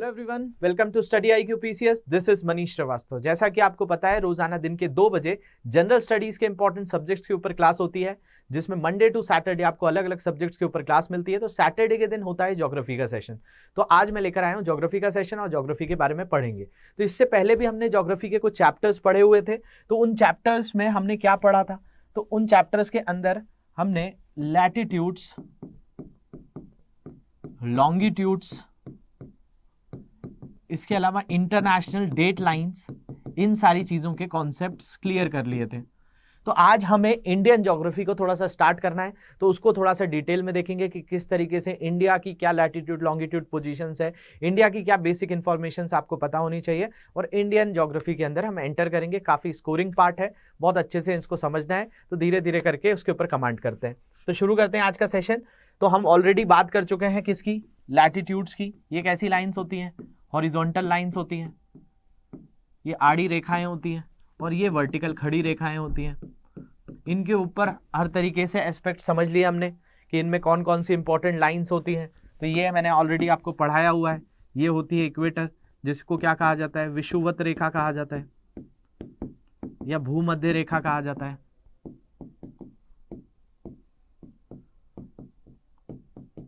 Hello everyone, welcome to study IQ PCS। This is Manish Srivastava. जैसा कि आपको पता है, रोजाना दिन के 2 बजे जनरल स्टडीज के इंपॉर्टेंट सब्जेक्ट्स के ऊपर क्लास होती है, जिसमें मंडे टू सैटरडे आपको अलग अलग सब्जेक्ट्स के ऊपर क्लास मिलती है। तो सैटरडे के दिन होता है ज्योग्राफी का सेशन। तो आज मैं लेकर आया हूं ज्योग्राफी का सेशन और ज्योग्राफी के बारे में पढ़ेंगे। तो इससे पहले भी हमने ज्योग्राफी के कुछ चैप्टर्स पढ़े हुए थे। तो उन चैप्टर्स में हमने क्या पढ़ा था? तो उन चैप्टर्स के अंदर हमने लैटिट्यूड्स, लॉन्गिट्यूड्स, इसके अलावा इंटरनेशनल डेट लाइंस, इन सारी चीजों के कॉन्सेप्ट्स क्लियर कर लिए थे। तो आज हमें इंडियन ज्योग्राफी को थोड़ा सा स्टार्ट करना है, तो उसको थोड़ा सा डिटेल में देखेंगे कि किस तरीके से इंडिया की क्या लैटिट्यूड लॉन्गिट्यूड पोजीशंस है, इंडिया की क्या बेसिक इंफॉर्मेशन आपको पता होनी चाहिए, और इंडियन ज्योग्राफी के अंदर हम एंटर करेंगे। काफी स्कोरिंग पार्ट है, बहुत अच्छे से इसको समझना है, तो धीरे धीरे करके उसके ऊपर कमांड करते हैं। तो शुरू करते हैं आज का सेशन। तो हम ऑलरेडी बात कर चुके हैं किसकी? लैटिट्यूड्स की। ये कैसी लाइन्स होती हैं? हॉरिजॉन्टल लाइंस होती हैं, ये आड़ी रेखाएं होती हैं, और ये वर्टिकल खड़ी रेखाएं होती हैं। इनके ऊपर हर तरीके से एस्पेक्ट समझ लिया हमने कि इनमें कौन कौन सी इंपॉर्टेंट लाइंस होती हैं। तो ये मैंने ऑलरेडी आपको पढ़ाया हुआ है। ये होती है इक्वेटर, जिसको क्या कहा जाता है? विषुवत रेखा कहा जाता है, या भूमध्य रेखा कहा जाता है,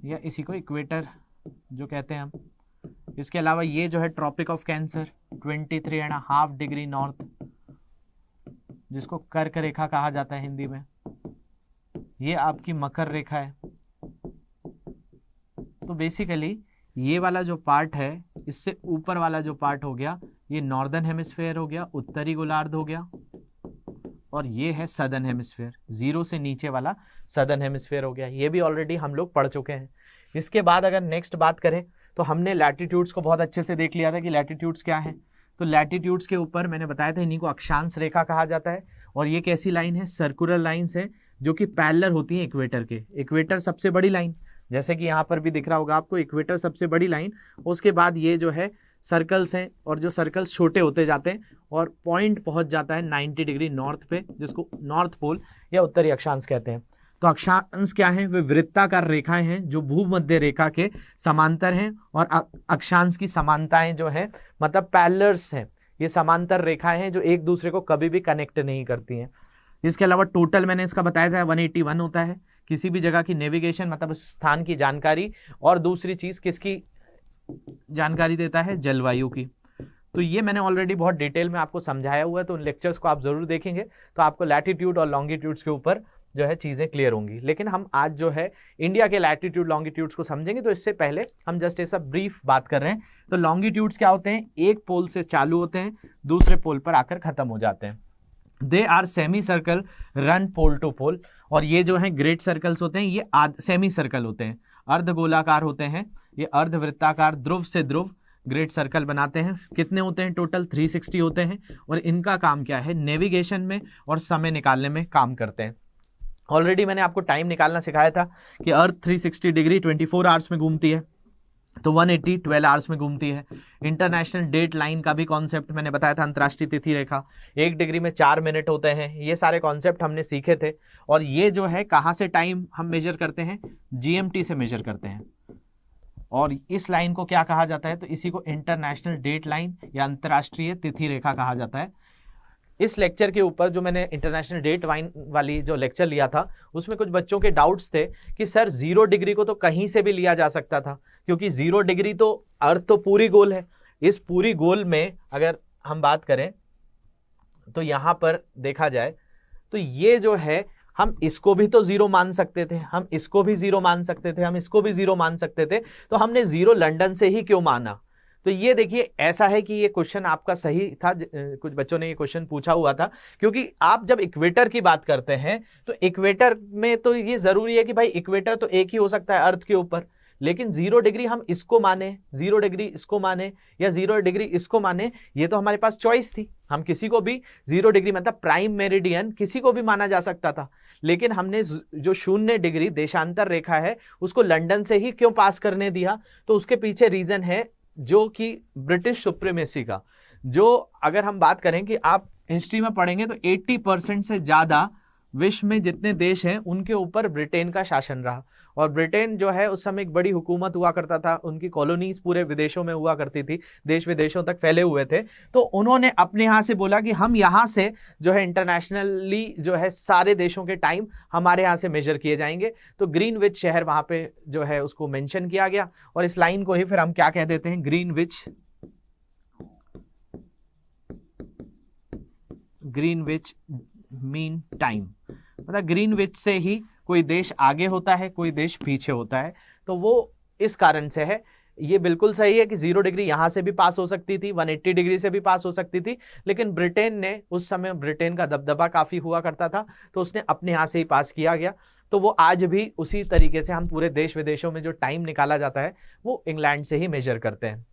या इसी को इक्वेटर जो कहते हैं हम। इसके अलावा ये जो है tropic of cancer 23.5 degree north, जिसको कर्क रेखा कहा जाता है हिंदी में। ये आपकी मकर रेखा है। तो बेसिकली ये वाला जो पार्ट है, इससे ऊपर वाला जो पार्ट हो गया, ये नॉर्दर्न हेमिस्फेयर हो गया, उत्तरी गोलार्ध हो गया, और ये है सदर्न हेमिस्फेयर। 0 से नीचे वाला सदर्न हेमिस्फेयर हो गया। ये भी ऑलरेडी हम लोग पढ़ चुके हैं। इसके बाद अगर नेक्स्ट बात करें तो हमने लैटिट्यूड्स को बहुत अच्छे से देख लिया था कि लैटिट्यूड्स क्या है। तो लैटिट्यूड्स के ऊपर मैंने बताया था, इन्हीं को अक्षांश रेखा कहा जाता है। और ये कैसी लाइन है? सर्कुलर लाइंस है, जो कि पैरेलल होती है इक्वेटर के। इक्वेटर सबसे बड़ी लाइन, जैसे कि यहाँ पर भी दिख रहा होगा आपको, इक्वेटर सबसे बड़ी लाइन। उसके बाद ये जो है सर्कल्स हैं, और जो सर्कल्स छोटे होते जाते हैं और पॉइंट पहुंच जाता है 90 डिग्री नॉर्थ पे, जिसको नॉर्थ पोल या उत्तरी अक्षांश कहते हैं। तो अक्षांश क्या है? वे वृत्ताकार रेखाएं हैं जो भूमध्य रेखा के समांतर हैं, और अक्षांश की समानताएं जो हैं, मतलब पैरेलल्स हैं। ये समांतर रेखाएं हैं जो एक दूसरे को कभी भी कनेक्ट नहीं करती हैं। इसके अलावा टोटल मैंने इसका बताया था 181 होता है। किसी भी जगह की नेविगेशन, मतलब उस स्थान की जानकारी, और दूसरी चीज किसकी जानकारी देता है? जलवायु की। तो ये मैंने ऑलरेडी बहुत डिटेल में आपको समझाया हुआ है, तो उन लेक्चर्स को आप जरूर देखेंगे, तो आपको लैटिट्यूड और लॉन्गिट्यूड्स के ऊपर जो है चीजें क्लियर होंगी। लेकिन हम आज जो है इंडिया के लैटिट्यूड लॉन्गिट्यूड्स को समझेंगे। तो इससे पहले हम जस्ट ऐसा ब्रीफ बात कर रहे हैं। तो लॉन्गिट्यूड्स क्या होते हैं? एक पोल से चालू होते हैं, दूसरे पोल पर आकर खत्म हो जाते हैं। They are semi circle run pole to pole. और ये जो है ग्रेट सर्कल्स होते हैं, ये सेमी सर्कल होते हैं, अर्ध गोलाकार होते हैं। ये अर्धवृत्ताकार ध्रुव से ध्रुव ग्रेट सर्कल बनाते हैं। कितने होते हैं? टोटल 360 होते हैं। और इनका काम क्या है? नेविगेशन में और समय निकालने में काम करते हैं। ऑलरेडी मैंने आपको टाइम निकालना सिखाया था कि अर्थ 360 डिग्री 24 आवर्स में घूमती है, तो 180 12 आवर्स में घूमती है। इंटरनेशनल डेट लाइन का भी कॉन्सेप्ट मैंने बताया था, अंतर्राष्ट्रीय तिथि रेखा। 1 डिग्री में 4 मिनट होते हैं। ये सारे कॉन्सेप्ट हमने सीखे थे। और ये जो है कहाँ से टाइम हम मेजर करते हैं? GMT से मेजर करते हैं। और इस लाइन को क्या कहा जाता है? तो इसी को इंटरनेशनल डेट लाइन या अंतर्राष्ट्रीय तिथि रेखा कहा जाता है। इस लेक्चर के ऊपर जो मैंने इंटरनेशनल डेट वाइन वाली जो लेक्चर लिया था, उसमें कुछ बच्चों के डाउट्स थे कि सर 0 डिग्री को तो कहीं से भी लिया जा सकता था, क्योंकि 0 डिग्री तो अर्थ तो पूरी गोल है। इस पूरी गोल में अगर हम बात करें तो यहाँ पर देखा जाए तो ये जो है, हम इसको भी तो 0 मान सकते थे, हम इसको भी 0 मान सकते थे, हम इसको भी 0 मान सकते थे। तो हमने 0 लंदन से ही क्यों माना? तो ये देखिए, ऐसा है कि ये क्वेश्चन आपका सही था। कुछ बच्चों ने ये क्वेश्चन पूछा हुआ था, क्योंकि आप जब इक्वेटर की बात करते हैं तो इक्वेटर में तो ये जरूरी है कि भाई इक्वेटर तो एक ही हो सकता है अर्थ के ऊपर। लेकिन 0 डिग्री हम इसको माने, 0 डिग्री इसको माने, या 0 डिग्री इसको माने, ये तो हमारे पास चॉइस थी। हम किसी को भी 0 डिग्री मतलब प्राइम मेरिडियन किसी को भी माना जा सकता था। लेकिन हमने जो 0 डिग्री देशांतर रेखा है, उसको लंदन से ही क्यों पास करने दिया? तो उसके पीछे रीजन है जो कि ब्रिटिश सुप्रीमेसी का। जो अगर हम बात करें कि आप हिस्ट्री में पढ़ेंगे तो 80% से ज़्यादा विश्व में जितने देश हैं उनके ऊपर ब्रिटेन का शासन रहा। और ब्रिटेन जो है उस समय एक बड़ी हुकूमत हुआ करता था, उनकी कॉलोनीज पूरे विदेशों में हुआ करती थी, देश विदेशों तक फैले हुए थे। तो उन्होंने अपने यहाँ से बोला कि हम यहाँ से जो है इंटरनेशनली जो है सारे देशों के टाइम हमारे यहाँ से मेजर किए जाएंगे। तो ग्रीनविच शहर वहाँ पे जो है उसको मेंशन किया गया, और इस लाइन को ही फिर हम क्या कह देते हैं, ग्रीनविच मीन टाइम। मतलब ग्रीनविच से ही कोई देश आगे होता है, कोई देश पीछे होता है। तो वो इस कारण से है। ये बिल्कुल सही है कि 0 डिग्री यहाँ से भी पास हो सकती थी, 180 डिग्री से भी पास हो सकती थी, लेकिन ब्रिटेन ने उस समय, ब्रिटेन का दबदबा काफी हुआ करता था, तो उसने अपने यहाँ से ही पास किया गया। तो वो आज भी उसी तरीके से हम पूरे देश विदेशों में जो टाइम निकाला जाता है वो इंग्लैंड से ही मेजर करते हैं।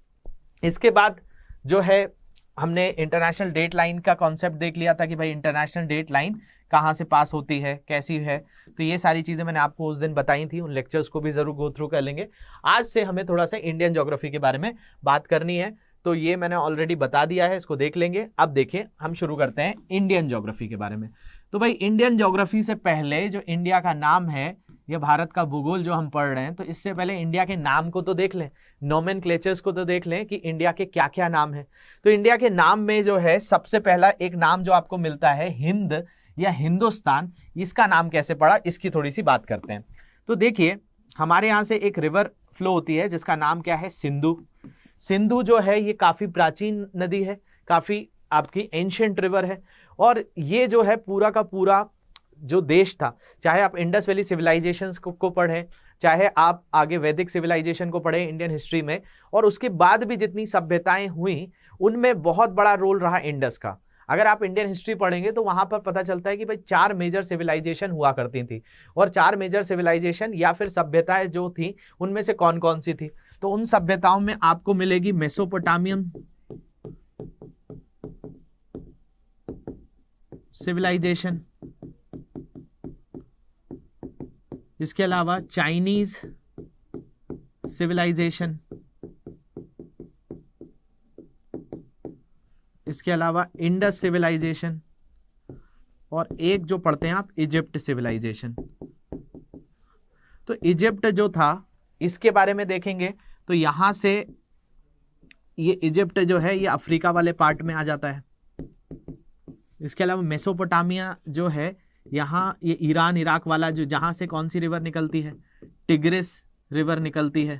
इसके बाद जो है हमने इंटरनेशनल डेट लाइन का कॉन्सेप्ट देख लिया था कि भाई इंटरनेशनल डेट लाइन कहाँ से पास होती है, कैसी है। तो ये सारी चीज़ें मैंने आपको उस दिन बताई थी, उन लेक्चर्स को भी ज़रूर गो थ्रू कर लेंगे। आज से हमें थोड़ा सा इंडियन ज्योग्राफी के बारे में बात करनी है, तो ये मैंने ऑलरेडी बता दिया है, इसको देख लेंगे। अब देखिए हम शुरू करते हैं इंडियन ज्योग्राफी के बारे में। तो भाई इंडियन ज्योग्राफी से पहले जो इंडिया का नाम है, ये भारत का भूगोल जो हम पढ़ रहे हैं, तो इससे पहले इंडिया के नाम को तो देख लें, नोमेनक्लेचर्स को तो देख लें कि इंडिया के क्या क्या नाम है। तो इंडिया के नाम में जो है सबसे पहला एक नाम जो आपको मिलता है हिंद या हिंदुस्तान, इसका नाम कैसे पड़ा इसकी थोड़ी सी बात करते हैं। तो देखिए हमारे यहाँ से एक रिवर फ्लो होती है जिसका नाम क्या है, सिंधु। सिंधु जो है ये काफ़ी प्राचीन नदी है, काफ़ी आपकी एंशिएंट रिवर है, और ये जो है पूरा का पूरा जो देश था, चाहे आप इंडस वैली सिविलाइजेशंस को पढ़ें, चाहे आप आगे वैदिक सिविलाइजेशन को पढ़ें इंडियन हिस्ट्री में, और उसके बाद भी जितनी सभ्यताएं हुई उनमें बहुत बड़ा रोल रहा इंडस का। अगर आप इंडियन हिस्ट्री पढ़ेंगे तो वहां पर पता चलता है कि भाई 4 मेजर सिविलाइजेशन हुआ करती थी, और 4 मेजर सिविलाइजेशन या फिर सभ्यताएं जो थी उनमें से कौन कौन सी थी। तो उन सभ्यताओं में आपको मिलेगी मेसोपोटामियन सिविलाइजेशन, इसके अलावा चाइनीज सिविलाइजेशन, इसके अलावा इंडस सिविलाइजेशन, और एक जो पढ़ते हैं आप इजिप्ट सिविलाइजेशन। तो इजिप्ट जो था इसके बारे में देखेंगे तो यहां से ये इजिप्ट जो है ये अफ्रीका वाले पार्ट में आ जाता है। इसके अलावा मेसोपोटामिया जो है यहाँ ये ईरान इराक वाला, जो जहाँ से कौन सी रिवर निकलती है, टिग्रिस रिवर निकलती है।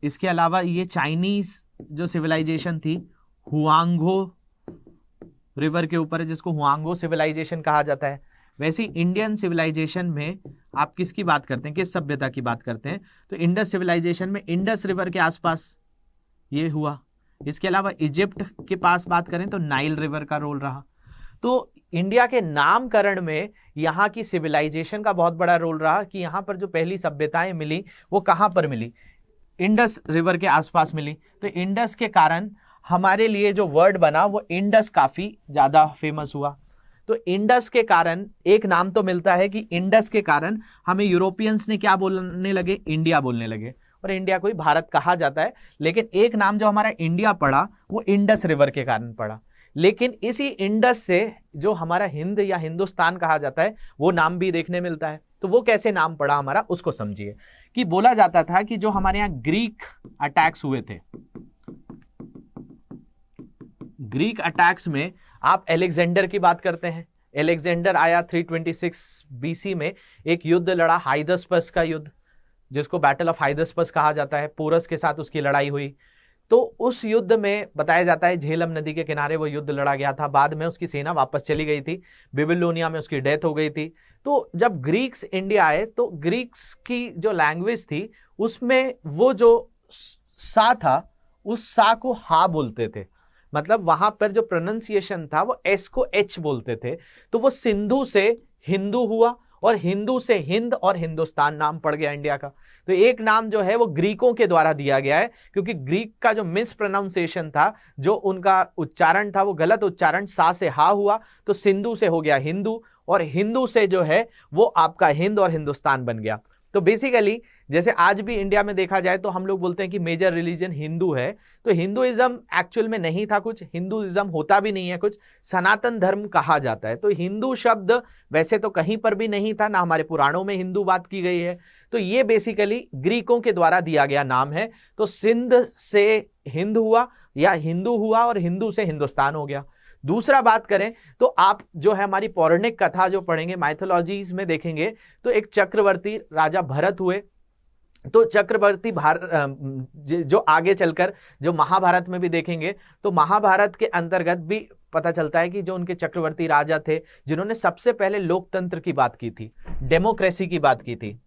इसके अलावा ये चाइनीज जो सिविलाइजेशन थी हुआंगो रिवर के ऊपर है, जिसको हुआंगो सिविलाइजेशन कहा जाता है। वैसे ही इंडियन सिविलाइजेशन में आप किसकी बात करते हैं, किस सभ्यता की बात करते हैं, तो इंडस सिविलाइजेशन में इंडस रिवर के आसपास ये हुआ। इसके अलावा इजिप्ट के पास बात करें तो नाइल रिवर का रोल रहा। तो इंडिया के नामकरण में यहाँ की सिविलाइजेशन का बहुत बड़ा रोल रहा कि यहाँ पर जो पहली सभ्यताएं मिली वो कहाँ पर मिली, इंडस रिवर के आसपास मिली। तो इंडस के कारण हमारे लिए जो वर्ड बना वो इंडस काफ़ी ज़्यादा फेमस हुआ। तो इंडस के कारण एक नाम तो मिलता है कि इंडस के कारण हमें यूरोपियंस ने क्या बोलने लगे, इंडिया बोलने लगे, और इंडिया को ही भारत कहा जाता है। लेकिन एक नाम जो हमारा इंडिया पड़ा वो इंडस रिवर के कारण पड़ा। लेकिन इसी इंडस से जो हमारा हिंद या हिंदुस्तान कहा जाता है वो नाम भी देखने मिलता है। तो वो कैसे नाम पड़ा हमारा उसको समझिए। कि बोला जाता था कि जो हमारे यहाँ ग्रीक अटैक्स हुए थे, ग्रीक अटैक्स में आप एलेक्जेंडर की बात करते हैं। एलेक्जेंडर आया 326 बीसी में, एक युद्ध लड़ा, हाइदस्पस का युद्ध, जिसको बैटल ऑफ हाइदस्पस कहा जाता है। पोरस के साथ उसकी लड़ाई हुई। तो उस युद्ध में बताया जाता है झेलम नदी के किनारे वो युद्ध लड़ा गया था। बाद में उसकी सेना वापस चली गई थी, बेबीलोनिया में उसकी डेथ हो गई थी। तो जब ग्रीक्स इंडिया आए तो ग्रीक्स की जो लैंग्वेज थी उसमें वो जो सा था उस सा को हा बोलते थे, मतलब वहां पर जो प्रोनाउंसिएशन था वो एस को एच बोलते थे। तो वो सिंधु से हिंदू हुआ और हिंदू से हिंद और हिंदुस्तान नाम पड़ गया इंडिया का। तो एक नाम जो है वो ग्रीकों के द्वारा दिया गया है, क्योंकि ग्रीक का जो मिस प्रोनाउंसिएशन था, जो उनका उच्चारण था वो गलत उच्चारण, सा से हा हुआ, तो सिंधु से हो गया हिंदू, और हिंदू से जो है वो आपका हिंद और हिंदुस्तान बन गया। तो बेसिकली जैसे आज भी इंडिया में देखा जाए तो हम लोग बोलते हैं कि मेजर रिलीजन हिंदू है, तो हिंदुइज्म एक्चुअल में नहीं था कुछ, हिंदुइज्म होता भी नहीं है कुछ, सनातन धर्म कहा जाता है। तो हिंदू शब्द वैसे तो कहीं पर भी नहीं था, ना हमारे पुराणों में हिंदू बात की गई है, तो ये बेसिकली ग्रीकों के द्वारा दिया गया नाम है। तो सिंध से हिंद हुआ या हिंदू हुआ और हिंदू से हिंदुस्तान हो गया। दूसरा बात करें तो आप जो है हमारी पौराणिक कथा जो पढ़ेंगे, माइथोलॉजीज में देखेंगे, तो एक चक्रवर्ती राजा भरत हुए। तो चक्रवर्ती जो आगे चलकर जो महाभारत में भी देखेंगे, तो महाभारत के अंतर्गत भी पता चलता है कि जो उनके चक्रवर्ती राजा थे जिन्होंने सबसे पहले लोकतंत्र की बात की थी, डेमोक्रेसी की बात की थी,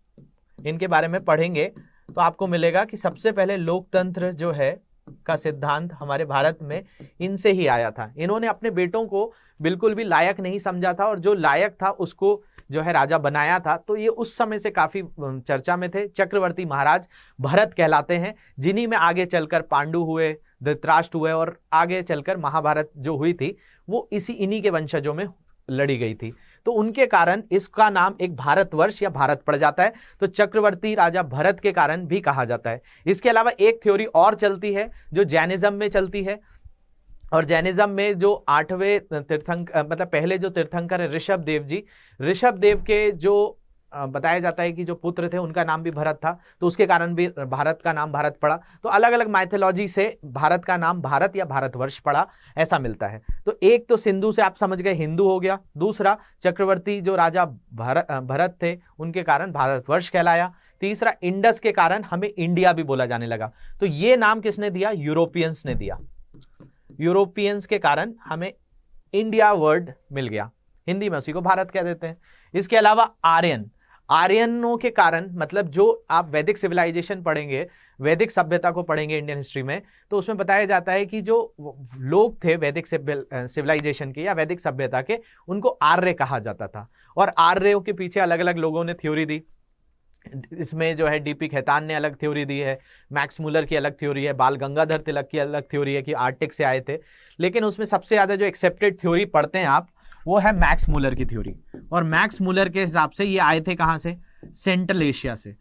इनके बारे में पढ़ेंगे तो आपको मिलेगा कि सबसे पहले लोकतंत्र जो है का सिद्धांत हमारे भारत में इनसे ही आया था। इन्होंने अपने बेटों को बिल्कुल भी लायक नहीं समझा था और जो लायक था उसको जो है राजा बनाया था। तो ये उस समय से काफी चर्चा में थे। चक्रवर्ती महाराज भरत कहलाते हैं, जिन्हीं में आगे चलकर पांडु हुए, धृतराष्ट्र हुए और आगे चलकर महाभारत जो हुई थी वो इन्हीं के वंशजों में लड़ी गई थी। तो उनके कारण इसका नाम एक भारतवर्ष या भारत पड़ जाता है। तो चक्रवर्ती राजा भरत के कारण भी कहा जाता है। इसके अलावा एक थ्योरी और चलती है जो जैनिज्म में चलती है, और जैनिज्म में जो 8वें तीर्थंकर मतलब पहले जो तीर्थंकर है ऋषभ देव जी, ऋषभ देव के जो बताया जाता है कि जो पुत्र थे उनका नाम भी भरत था, तो उसके कारण भी भारत का नाम भारत पड़ा। तो अलग अलग माइथोलॉजी से भारत का नाम भारत या भारतवर्ष पड़ा, ऐसा मिलता है। तो एक तो सिंधु से आप समझ गए हिंदू हो गया, दूसरा चक्रवर्ती जो राजा भरत थे उनके कारण भारतवर्ष कहलाया, तीसरा इंडस के कारण हमें इंडिया भी बोला जाने लगा। तो ये नाम किसने दिया? यूरोपियंस ने दिया। यूरोपियंस के कारण हमें इंडिया वर्ड मिल गया, हिंदी में उसी को भारत कह देते हैं। इसके अलावा आर्यनों के कारण, मतलब जो आप वैदिक सिविलाइजेशन पढ़ेंगे, वैदिक सभ्यता को पढ़ेंगे इंडियन हिस्ट्री में, तो उसमें बताया जाता है कि जो लोग थे वैदिक सिविलाइजेशन के या वैदिक सभ्यता के, उनको आर्य कहा जाता था। और आर्यों के पीछे अलग अलग लोगों ने थ्योरी दी। इसमें जो है डीपी खेतान ने अलग थ्योरी दी है, मैक्स मुलर की अलग थ्योरी है, बाल गंगाधर तिलक की अलग थ्योरी है कि आर्टिक से आए थे। लेकिन उसमें सबसे ज़्यादा जो एक्सेप्टेड थ्योरी पढ़ते हैं आप, वो है मैक्स मुलर की थ्योरी। और मैक्स मुलर के हिसाब से ये आए थे कहाँ से? सेंट्रल एशिया से,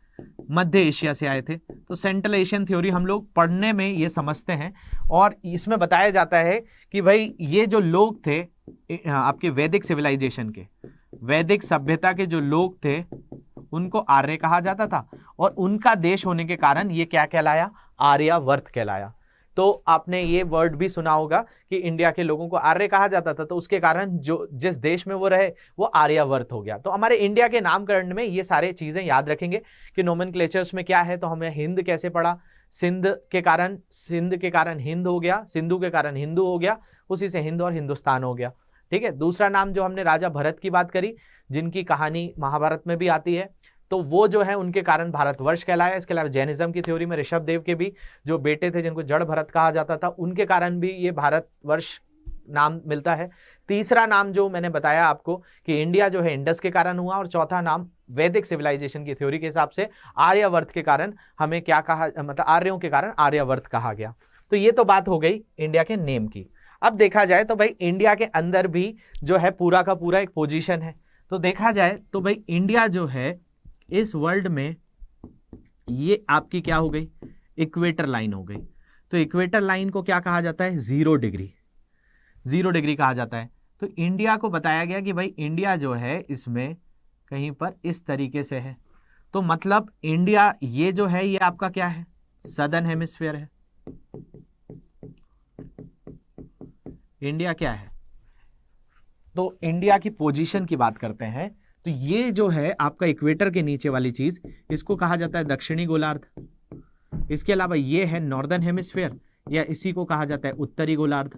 मध्य एशिया से आए थे। तो सेंट्रल एशियन थ्योरी हम लोग पढ़ने में ये समझते हैं, और इसमें बताया जाता है कि भाई ये जो लोग थे आपके वैदिक सिविलाइजेशन के, वैदिक सभ्यता के जो लोग थे, उनको आर्य कहा जाता था, और उनका देश होने के कारण ये क्या कहलाया? आर्यावर्त कहलाया। तो आपने ये वर्ड भी सुना होगा कि इंडिया के लोगों को आर्य कहा जाता था, तो उसके कारण जो जिस देश में वो रहे वो आर्यावर्त हो गया। तो हमारे इंडिया के नामकरण में ये सारे चीजें याद रखेंगे कि नोमेनक्लेचर्स में क्या है। तो हमें हिंद कैसे पढ़ा? सिंध के कारण हिंद हो गया, सिंधु के कारण हिंदू हो गया, उसी से हिंद और हिंदुस्तान हो गया। ठीक है। दूसरा नाम जो हमने राजा भरत की बात करी, जिनकी कहानी महाभारत में भी आती है, तो वो जो है उनके कारण भारतवर्ष कहलाया। इसके अलावा जैनिज्म की थ्योरी में ऋषभ देव के भी जो बेटे थे जिनको जड़ भरत कहा जाता था, उनके कारण भी ये भारतवर्ष नाम मिलता है। तीसरा नाम जो मैंने बताया आपको कि इंडिया जो है इंडस के कारण हुआ, और चौथा नाम वैदिक सिविलाइजेशन की थ्योरी के हिसाब से आर्यावर्त के कारण हमें क्या कहा, मतलब आर्यों के कारण आर्यावर्त कहा गया। तो ये तो बात हो गई इंडिया के नेम की। अब देखा जाए तो भाई इंडिया के अंदर भी जो है पूरा का पूरा एक पोजीशन है। तो देखा जाए तो भाई इंडिया जो है इस वर्ल्ड में ये आपकी क्या हो गई? इक्वेटर लाइन हो गई। तो इक्वेटर लाइन को क्या कहा जाता है? 0 डिग्री, 0 डिग्री कहा जाता है। तो इंडिया को बताया गया कि भाई इंडिया जो है इसमें कहीं पर इस तरीके से है। तो मतलब इंडिया ये जो है ये आपका क्या है? सदर्न हेमिस्फीयर है। इंडिया क्या है? तो इंडिया की पोजीशन की बात करते हैं, तो ये जो है आपका इक्वेटर के नीचे वाली चीज, इसको कहा जाता है दक्षिणी गोलार्ध। इसके अलावा ये है नॉर्दर्न हेमिस्फीयर, या इसी को कहा जाता है उत्तरी गोलार्ध।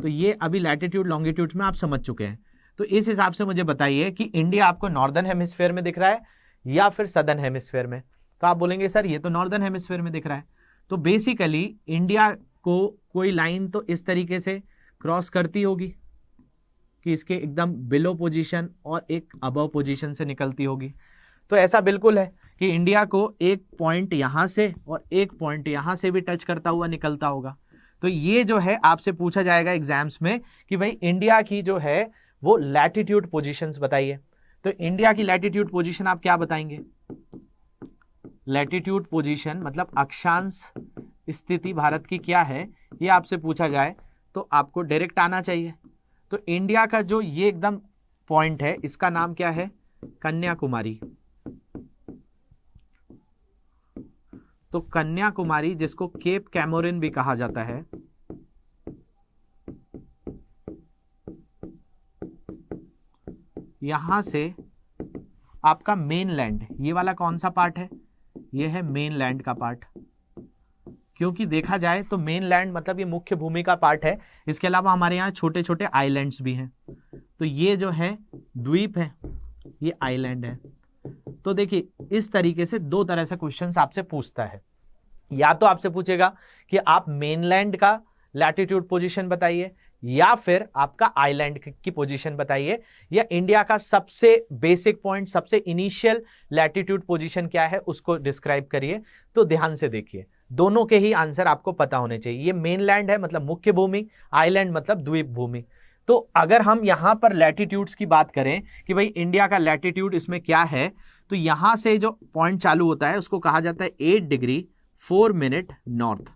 तो ये अभी लैटिट्यूड लॉन्गिट्यूड में आप समझ चुके हैं। तो इस हिसाब से मुझे बताइए कि इंडिया आपको नॉर्दर्न हेमिस्फीयर में दिख रहा है या फिर सदर्न हेमिस्फीयर में? तो आप बोलेंगे सर ये तो नॉर्दर्न हेमिस्फीयर में दिख रहा है। तो बेसिकली इंडिया को कोई लाइन तो इस तरीके से क्रॉस करती होगी कि इसके एकदम बिलो पोजीशन और एक अबव पोजीशन से निकलती होगी। तो ऐसा बिल्कुल है कि इंडिया को एक पॉइंट यहाँ से और एक पॉइंट यहाँ से भी टच करता हुआ निकलता होगा। तो ये जो है आपसे पूछा जाएगा एग्जाम्स में कि भाई इंडिया की जो है वो लैटिट्यूड पोजीशंस बताइए। तो इंडिया की लैटिट्यूड पोजीशन आप क्या बताएंगे? लैटिट्यूड पोजीशन मतलब अक्षांश स्थिति भारत की क्या है, ये आपसे पूछा जाए तो आपको डायरेक्ट आना चाहिए। तो इंडिया का जो ये एकदम पॉइंट है, इसका नाम क्या है, कन्याकुमारी। तो कन्याकुमारी, जिसको केप कैमोरिन भी कहा जाता है, यहां से आपका मेनलैंड, ये वाला कौन सा पार्ट है, ये है मेनलैंड का पार्ट। क्योंकि देखा जाए तो मेनलैंड मतलब ये मुख्य भूमि का पार्ट है, इसके अलावा हमारे यहाँ छोटे छोटे आइलैंड्स भी हैं। तो ये जो है द्वीप है, ये आइलैंड है। तो देखिए इस तरीके से दो तरह से क्वेश्चंस आपसे पूछता है। या तो आपसे पूछेगा कि आप मेनलैंड का लैटिट्यूड पोजीशन बताइए, या फिर आपका आइलैंड की पोजीशन बताइए, या इंडिया का सबसे बेसिक पॉइंट, सबसे इनिशियल लैटिट्यूड पोजीशन क्या है उसको डिस्क्राइब करिए। तो ध्यान से देखिए, दोनों के ही आंसर आपको पता होने चाहिए। ये मेनलैंड है मतलब मुख्य भूमि, आइलैंड मतलब द्वीप भूमि। तो अगर हम यहां पर लैटिट्यूड्स की बात करें कि भाई इंडिया का लैटिट्यूड इसमें क्या है, तो यहां से जो पॉइंट चालू होता है उसको कहा जाता है 8 डिग्री 4 मिनट नॉर्थ।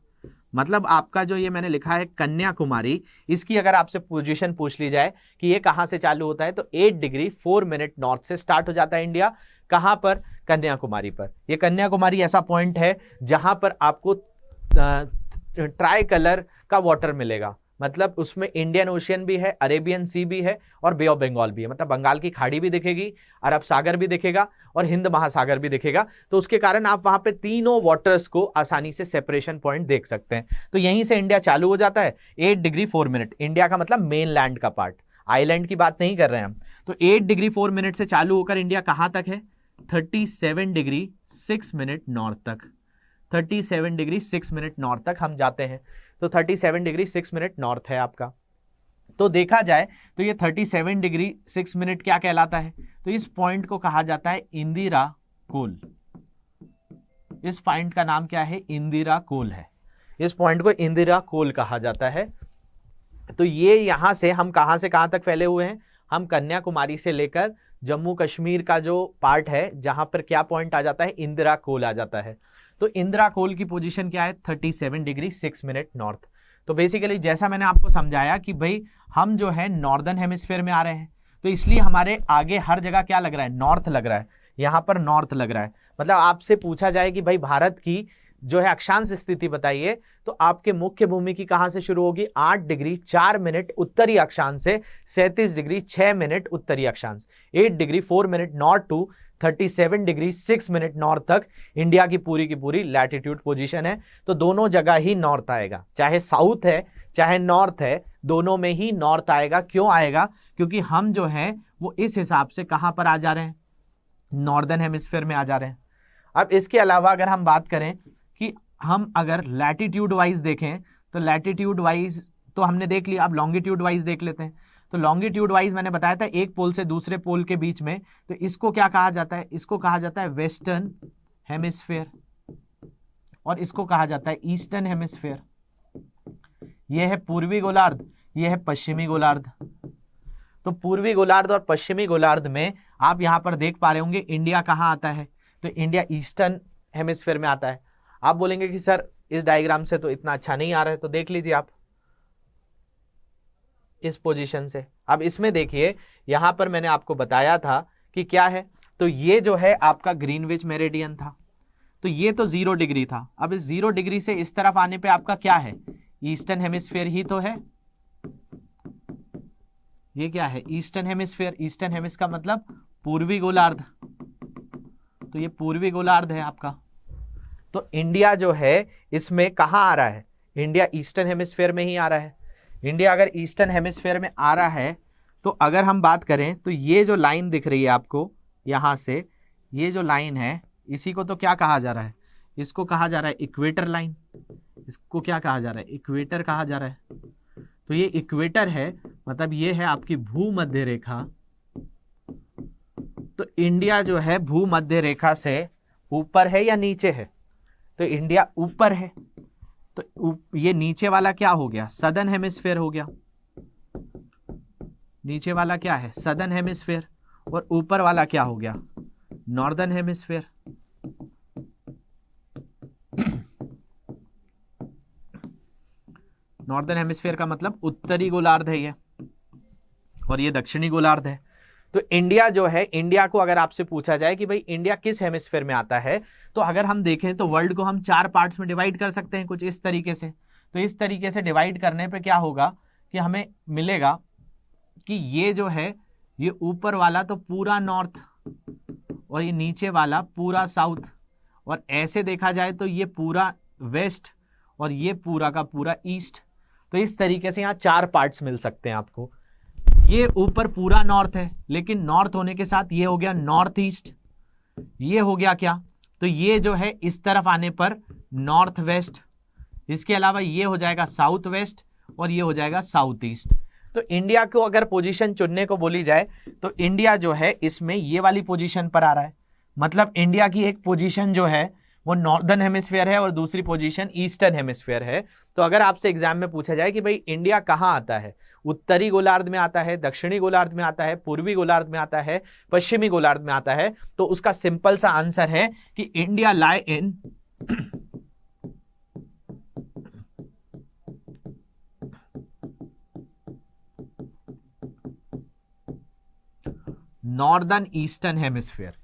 मतलब आपका जो ये मैंने लिखा है कन्याकुमारी, इसकी अगर आपसे पोजीशन पूछ ली जाए कि ये कहां से चालू होता है, तो 8 डिग्री 4 मिनट नॉर्थ से स्टार्ट हो जाता है इंडिया। कहां पर, कन्याकुमारी पर। ये कन्याकुमारी ऐसा पॉइंट है जहां पर आपको ट्राई कलर का वाटर मिलेगा, मतलब उसमें इंडियन ओशियन भी है, अरेबियन सी भी है और बे ऑफ बंगाल भी है। मतलब बंगाल की खाड़ी भी दिखेगी, अरब सागर भी दिखेगा और हिंद महासागर भी दिखेगा। तो उसके कारण आप वहां पे तीनों वाटर्स को आसानी से सेपरेशन पॉइंट देख सकते हैं। तो यहीं से इंडिया चालू हो जाता है 8 डिग्री 4 मिनट। इंडिया का मतलब मेन लैंड का पार्ट, आइलैंड की बात नहीं कर रहे हैं हम। तो 8 डिग्री 4 मिनट से चालू होकर इंडिया कहां तक है, 37 डिग्री 6 मिनट नॉर्थ तक। 37 डिग्री 6 मिनट नॉर्थ तक हम जाते हैं। तो 37 डिग्री 6 मिनट नॉर्थ है आपका। तो देखा जाए तो ये 37 डिग्री 6 मिनट क्या कहलाता है, तो इस पॉइंट को कहा जाता है इंदिरा कोल। इस पॉइंट का नाम क्या है, इंदिरा कोल है। इस पॉइंट को इंदिरा कोल कहा जाता है। तो ये यहां से हम कहां से कहां तक फैले हुए हैं, हम कन्याकुमारी से लेकर जम्मू कश्मीर का जो पार्ट है जहां पर क्या पॉइंट आ जाता है, इंदिरा कोल आ जाता है। तो इंदिरा कोल की पोजीशन क्या है, 37 डिग्री 6 मिनट नॉर्थ। तो बेसिकली जैसा मैंने आपको समझाया कि भाई हम जो है नॉर्दर्न हेमिस्फीयर में आ रहे हैं, तो इसलिए हमारे आगे हर जगह क्या लग रहा है, नॉर्थ लग रहा है। यहाँ पर नॉर्थ लग रहा है। मतलब आपसे पूछा जाए कि भाई भारत की जो है अक्षांश स्थिति बताइए, तो आपके मुख्य भूमि की कहां से शुरू होगी, 8 डिग्री 4 मिनट उत्तरी अक्षांश से 37 डिग्री 6 मिनट उत्तरी अक्षांश, 8 degree 4 minute north to 37 degree 6 minute north तक इंडिया की पूरी लैटिट्यूड पोजीशन है। तो दोनों जगह ही नॉर्थ आएगा, चाहे साउथ है चाहे नॉर्थ है, दोनों में ही नॉर्थ आएगा। क्यों आएगा, क्योंकि हम जो हैं वो इस हिसाब से कहां पर आ जा रहे हैं, नॉर्दर्न हेमिस्फीयर में आ जा रहे हैं। अब इसके अलावा अगर हम बात करें कि हम अगर लैटिट्यूड वाइज देखें, तो लैटिट्यूड वाइज तो हमने देख लिया, अब लॉन्गिट्यूड वाइज देख लेते हैं। तो लॉन्गिट्यूड वाइज मैंने बताया था एक पोल से दूसरे पोल के बीच में, तो इसको क्या कहा जाता है, इसको कहा जाता है वेस्टर्न हेमिस्फीयर और इसको कहा जाता है ईस्टर्न हेमिस्फीयर। यह है पूर्वी गोलार्ध, यह है पश्चिमी गोलार्ध। तो पूर्वी गोलार्ध और पश्चिमी गोलार्ध में आप यहां पर देख पा रहे होंगे इंडिया कहां आता है, तो इंडिया ईस्टर्न हेमिस्फीयर में आता है। आप बोलेंगे कि सर इस डायग्राम से तो इतना अच्छा नहीं आ रहा है, तो देख लीजिए आप इस पोजीशन से। अब इसमें देखिए यहां पर मैंने आपको बताया था कि क्या है, तो ये जो है आपका ग्रीनविच मेरिडियन था, तो ये तो 0 डिग्री था। अब इस 0 डिग्री से इस तरफ आने पे आपका क्या है, ईस्टर्न हेमिस्फीयर ही तो है। ये क्या है, ईस्टर्न हेमिस्फीयर। ईस्टर्न हेमिस्फीयर का मतलब पूर्वी गोलार्ध, तो ये पूर्वी गोलार्ध है आपका। तो इंडिया जो है इसमें कहां आ रहा है, इंडिया ईस्टर्न हेमिस्फीयर में ही आ रहा है। इंडिया अगर ईस्टर्न हेमिस्फीयर में आ रहा है, तो अगर हम बात करें तो ये जो लाइन दिख रही है आपको यहां से, ये जो लाइन है इसी को तो क्या कहा जा रहा है, इसको कहा जा रहा है इक्वेटर लाइन। इसको क्या कहा जा रहा है, इक्वेटर कहा जा रहा है। तो ये इक्वेटर है, मतलब ये है आपकी भूमध्य रेखा। तो इंडिया जो है भूमध्य रेखा से ऊपर है या नीचे है, तो इंडिया ऊपर है। तो ये नीचे वाला क्या हो गया, सदर्न हेमिस्फीयर हो गया। नीचे वाला क्या है, सदर्न हेमिस्फीयर, और ऊपर वाला क्या हो गया, नॉर्दर्न हेमिस्फीयर। नॉर्दर्न हेमिस्फीयर का मतलब उत्तरी गोलार्ध है ये, और ये दक्षिणी गोलार्ध है। तो इंडिया जो है, इंडिया को अगर आपसे पूछा जाए कि भाई इंडिया किस हेमिस्फीयर में आता है, तो अगर हम देखें तो वर्ल्ड को हम 4 पार्ट्स में डिवाइड कर सकते हैं कुछ इस तरीके से। तो इस तरीके से डिवाइड करने पे क्या होगा कि हमें मिलेगा कि ये जो है, ये ऊपर वाला तो पूरा नॉर्थ और ये नीचे वाला पूरा साउथ, और ऐसे देखा जाए तो ये पूरा वेस्ट और ये पूरा का पूरा ईस्ट। तो इस तरीके से यहाँ 4 पार्ट्स मिल सकते हैं आपको। ये ऊपर पूरा नॉर्थ है, लेकिन नॉर्थ होने के साथ ये हो गया नॉर्थ ईस्ट, ये हो गया क्या, तो ये जो है इस तरफ आने पर नॉर्थ वेस्ट, इसके अलावा ये हो जाएगा साउथ वेस्ट और ये हो जाएगा साउथ ईस्ट। तो इंडिया को अगर पोजीशन चुनने को बोली जाए तो इंडिया जो है इसमें ये वाली पोजीशन पर आ रहा है। मतलब इंडिया की एक पोजीशन जो है वो नॉर्दर्न हेमिस्फीयर है और दूसरी पोजीशन ईस्टर्न हेमिस्फीयर है। तो अगर आपसे एग्जाम में पूछा जाए कि भाई इंडिया कहाँ आता है, उत्तरी गोलार्ध में आता है, दक्षिणी गोलार्ध में आता है, पूर्वी गोलार्ध में आता है, पश्चिमी गोलार्ध में आता है, तो उसका सिंपल सा आंसर है कि India lie in northern eastern hemisphere.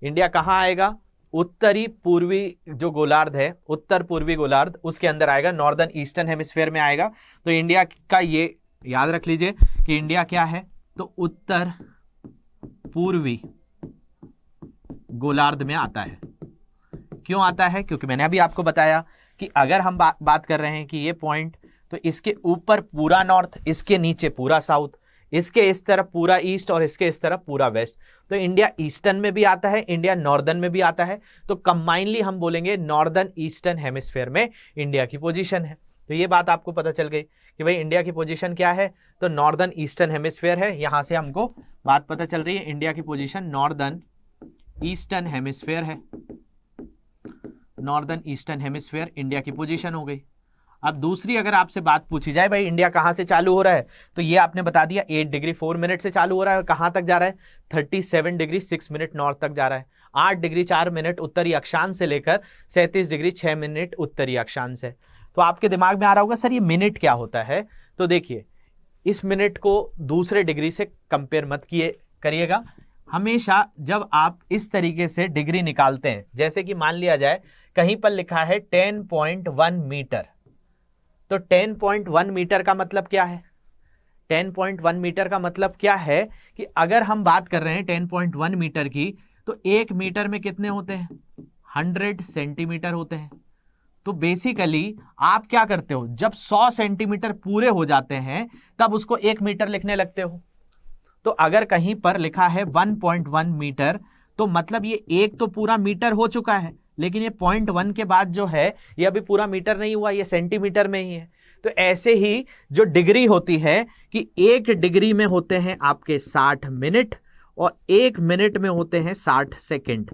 India कहाँ आएगा, उत्तरी पूर्वी जो गोलार्ध है, उत्तर पूर्वी गोलार्ध, उसके अंदर आएगा, नॉर्दर्न ईस्टर्न हेमिस्फीयर में आएगा। तो इंडिया का ये याद रख लीजिए कि इंडिया क्या है, तो उत्तर पूर्वी गोलार्ध में आता है। क्यों आता है, क्योंकि मैंने अभी आपको बताया कि अगर हम बात कर रहे हैं कि ये पॉइंट, तो इसके ऊपर पूरा नॉर्थ, इसके नीचे पूरा साउथ, इसके इस तरफ पूरा ईस्ट और इसके इस तरफ पूरा वेस्ट। तो इंडिया ईस्टर्न में भी आता है, इंडिया नॉर्दर्न में भी आता है। तो कंबाइनली हम बोलेंगे नॉर्दर्न ईस्टर्न हेमिस्फीयर में इंडिया की पोजीशन है। तो ये बात आपको पता चल गई कि भाई इंडिया की पोजीशन क्या है, तो नॉर्दर्न ईस्टर्न हेमिस्फीयर है। यहां से हमको बात पता चल रही है, इंडिया की पोजीशन नॉर्दर्न ईस्टर्न हेमिस्फीयर है। नॉर्दर्न ईस्टर्न हेमिस्फीयर इंडिया की पोजीशन हो गई। अब दूसरी अगर आपसे बात पूछी जाए भाई इंडिया कहाँ से चालू हो रहा है, तो ये आपने बता दिया 8 डिग्री 4 मिनट से चालू हो रहा है, और कहाँ तक जा रहा है, 37 डिग्री 6 मिनट नॉर्थ तक जा रहा है। 8 डिग्री 4 मिनट उत्तरी अक्षांश से लेकर 37 डिग्री 6 मिनट उत्तरी अक्षांश है। तो आपके दिमाग में आ रहा होगा सर ये मिनट क्या होता है, तो देखिए इस मिनट को दूसरे डिग्री से कंपेयर मत करिएगा। हमेशा जब आप इस तरीके से डिग्री निकालते हैं, जैसे कि मान लिया जाए कहीं पर लिखा है 10.1 मीटर, तो 10.1 मीटर का मतलब क्या है, 10.1 मीटर का मतलब क्या है कि अगर हम बात कर रहे हैं 10.1 मीटर की, तो 1 मीटर में कितने होते हैं, 100 सेंटीमीटर होते हैं। तो बेसिकली आप क्या करते हो, जब 100 सेंटीमीटर पूरे हो जाते हैं तब उसको 1 मीटर लिखने लगते हो। तो अगर कहीं पर लिखा है 1.1 मीटर, तो मतलब ये एक तो पूरा मीटर हो चुका है, लेकिन ये 0.1 के बाद जो है ये अभी पूरा मीटर नहीं हुआ, ये सेंटीमीटर में ही है। तो ऐसे ही जो डिग्री होती है कि 1 डिग्री में होते हैं आपके 60 मिनट और 1 मिनट में होते हैं 60 सेकंड।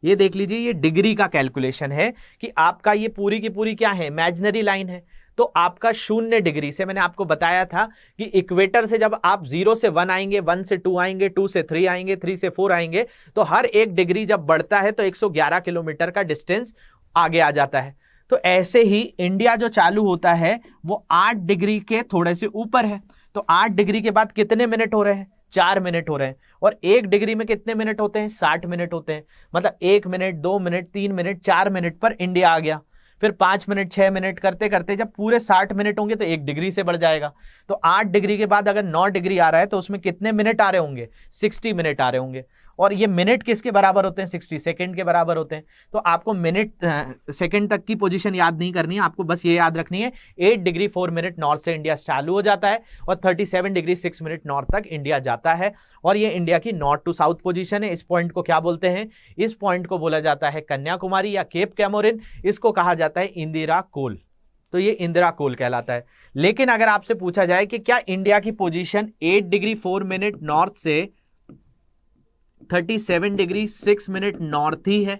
ये देख लीजिए, ये डिग्री का कैलकुलेशन है कि आपका ये पूरी की पूरी क्या है, इमेजिनरी लाइन है। तो आपका 0 डिग्री से, मैंने आपको बताया था कि इक्वेटर से जब आप 0 से 1 आएंगे, 1 से 2 आएंगे, 2 से 3 आएंगे, 3 से 4 आएंगे, तो हर 1 डिग्री जब बढ़ता है तो 111 किलोमीटर का डिस्टेंस आगे आ जाता है। तो ऐसे ही इंडिया जो चालू होता है वो 8 डिग्री के थोड़े से ऊपर है। तो 8 डिग्री के बाद कितने मिनट हो रहे हैं, 4 मिनट हो रहे हैं, और 1 डिग्री में कितने मिनट होते हैं, 60 मिनट होते हैं। मतलब 1 मिनट, 2 मिनट, 3 मिनट, 4 मिनट पर इंडिया आ गया। फिर 5 मिनट, 6 मिनट करते करते जब पूरे 60 मिनट होंगे तो 1 डिग्री से बढ़ जाएगा। तो 8 डिग्री के बाद अगर 9 डिग्री आ रहा है तो उसमें कितने मिनट आ रहे होंगे, 60 मिनट आ रहे होंगे। और ये मिनट किसके बराबर होते हैं, 60 सेकंड के बराबर होते हैं। तो आपको मिनट सेकंड तक की पोजीशन याद नहीं करनी है, आपको बस ये याद रखनी है 8 डिग्री 4 मिनट नॉर्थ से इंडिया चालू हो जाता है और 37 डिग्री 6 मिनट नॉर्थ तक इंडिया जाता है। और ये इंडिया की नॉर्थ टू साउथ पोजीशन है। इस पॉइंट को क्या बोलते हैं, इस पॉइंट को बोला जाता है कन्याकुमारी या केप कैमोरिन, इसको कहा जाता है इंदिरा कोल। तो ये इंदिरा कोल कहलाता है। लेकिन अगर आपसे पूछा जाए कि क्या इंडिया की पोजीशन 8 डिग्री 4 मिनट नॉर्थ से 37 डिग्री 6 मिनट नॉर्थ ही है,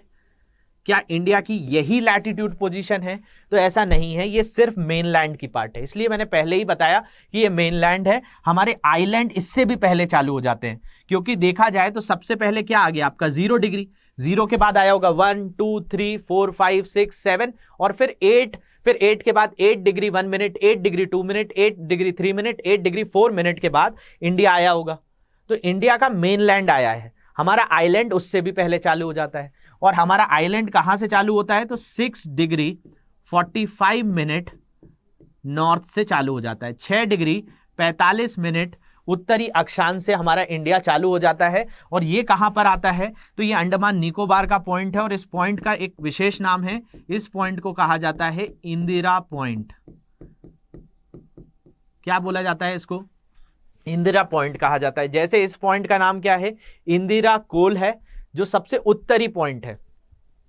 क्या इंडिया की यही लैटिट्यूड पोजीशन है, तो ऐसा नहीं है। ये सिर्फ मेनलैंड की पार्ट है, इसलिए मैंने पहले ही बताया कि ये मेनलैंड है। हमारे आइलैंड इससे भी पहले चालू हो जाते हैं, क्योंकि देखा जाए तो सबसे पहले क्या आ गया आपका 0 डिग्री, 0 के बाद आया होगा 1 2 3 4 5 6 7 और फिर 8, फिर 8 के बाद 8 degree 1 minute, 8 degree 2 minute, 8 degree 3 minute, 8 degree 4 minute के बाद इंडिया आया होगा। तो इंडिया का मेनलैंड आया है, हमारा आइलैंड उससे भी पहले चालू हो जाता है। और हमारा आइलैंड कहां से चालू होता है, तो 6 डिग्री 45 मिनट नॉर्थ से चालू हो जाता है। 6 डिग्री 45 मिनट उत्तरी अक्षांश से हमारा इंडिया चालू हो जाता है। और ये कहां पर आता है, तो ये अंडमान निकोबार का पॉइंट है, और इस पॉइंट का एक विशेष नाम है, इस पॉइंट को कहा जाता है इंदिरा पॉइंट। क्या बोला जाता है इसको, इंदिरा पॉइंट कहा जाता है। जैसे इस पॉइंट का नाम क्या है, इंदिरा कोल है, जो सबसे उत्तरी पॉइंट है,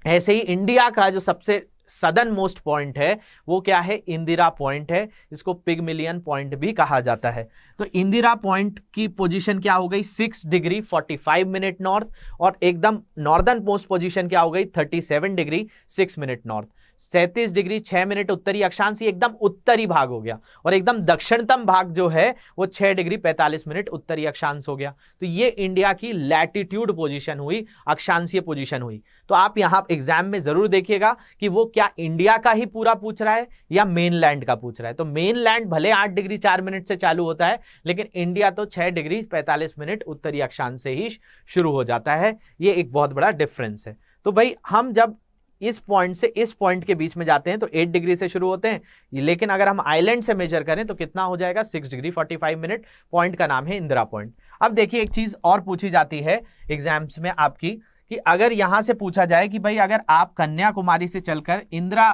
ऐसे ही इंडिया का जो सबसे सदर्न मोस्ट पॉइंट है वो क्या है, इंदिरा पॉइंट है। इसको पिगमिलियन पॉइंट भी कहा जाता है। तो इंदिरा पॉइंट की पोजीशन क्या हो गई, 6 डिग्री 45 मिनट नॉर्थ, और एकदम नॉर्दर्न मोस्ट पोजीशन क्या हो गई, 37 degree 6 minute north. 37 degree 6 minute उत्तरी अक्षांश, एकदम उत्तरी भाग हो गया। और एकदम दक्षिणतम भाग जो है वो 6 डिग्री 45 मिनट उत्तरी अक्षांश हो गया। तो ये इंडिया की लैटिट्यूड पोजीशन हुई, अक्षांशीय पोजीशन हुई। तो आप यहां एग्जाम में जरूर देखिएगा कि वो क्या इंडिया का ही पूरा पूछ रहा है या मेनलैंड का पूछ रहा है। तो मेनलैंड भले 8 डिग्री 4 मिनट से चालू होता है, लेकिन इंडिया तो 6 डिग्री 45 मिनट उत्तरी अक्षांश से ही शुरू हो जाता है। ये एक बहुत बड़ा डिफरेंस है। तो भाई हम जब इस पॉइंट से इस पॉइंट के बीच में जाते हैं तो 8 डिग्री से शुरू होते हैं, लेकिन अगर हम आइलैंड से मेजर करें तो कितना हो जाएगा, 6 डिग्री 45 मिनट। पॉइंट का नाम है इंदिरा पॉइंट। अब देखिए एक चीज और पूछी जाती है एग्जाम्स में आपकी, कि अगर यहां से पूछा जाए कि भाई अगर आप कन्याकुमारी से चलकर इंदिरा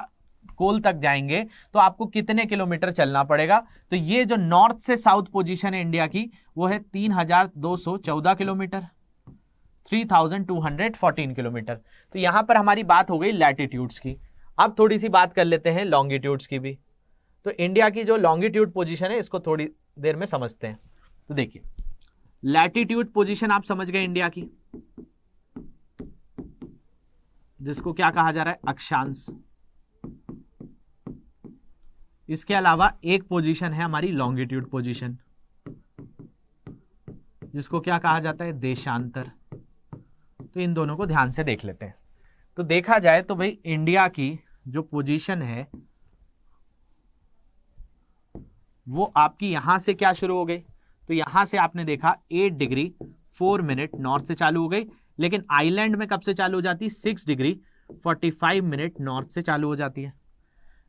कोल तक जाएंगे तो आपको कितने किलोमीटर चलना पड़ेगा, तो ये जो नॉर्थ से साउथ पोजीशन है इंडिया की वो है 3214 किलोमीटर, 3214 किलोमीटर। तो यहां पर हमारी बात हो गई लैटिट्यूड्स की। अब थोड़ी सी बात कर लेते हैं लॉन्गिट्यूड्स की भी। तो इंडिया की जो लॉन्गिट्यूड पोजीशन है इसको थोड़ी देर में समझते हैं। तो देखिए लैटिट्यूड पोजीशन आप समझ गए इंडिया की, जिसको क्या कहा जा रहा है, अक्षांश। इसके अलावा एक पोजीशन है हमारी लॉन्गिट्यूड पोजीशन, जिसको क्या कहा जाता है, देशांतर। तो इन दोनों को ध्यान से देख लेते हैं। तो देखा जाए तो भाई इंडिया की जो पोजीशन है वो आपकी यहां से क्या शुरू हो गई, तो यहां से आपने देखा 8 डिग्री 4 मिनट नॉर्थ से चालू हो गई, लेकिन आइलैंड में कब से चालू हो जाती है, 6 डिग्री 45 मिनट नॉर्थ से चालू हो जाती है।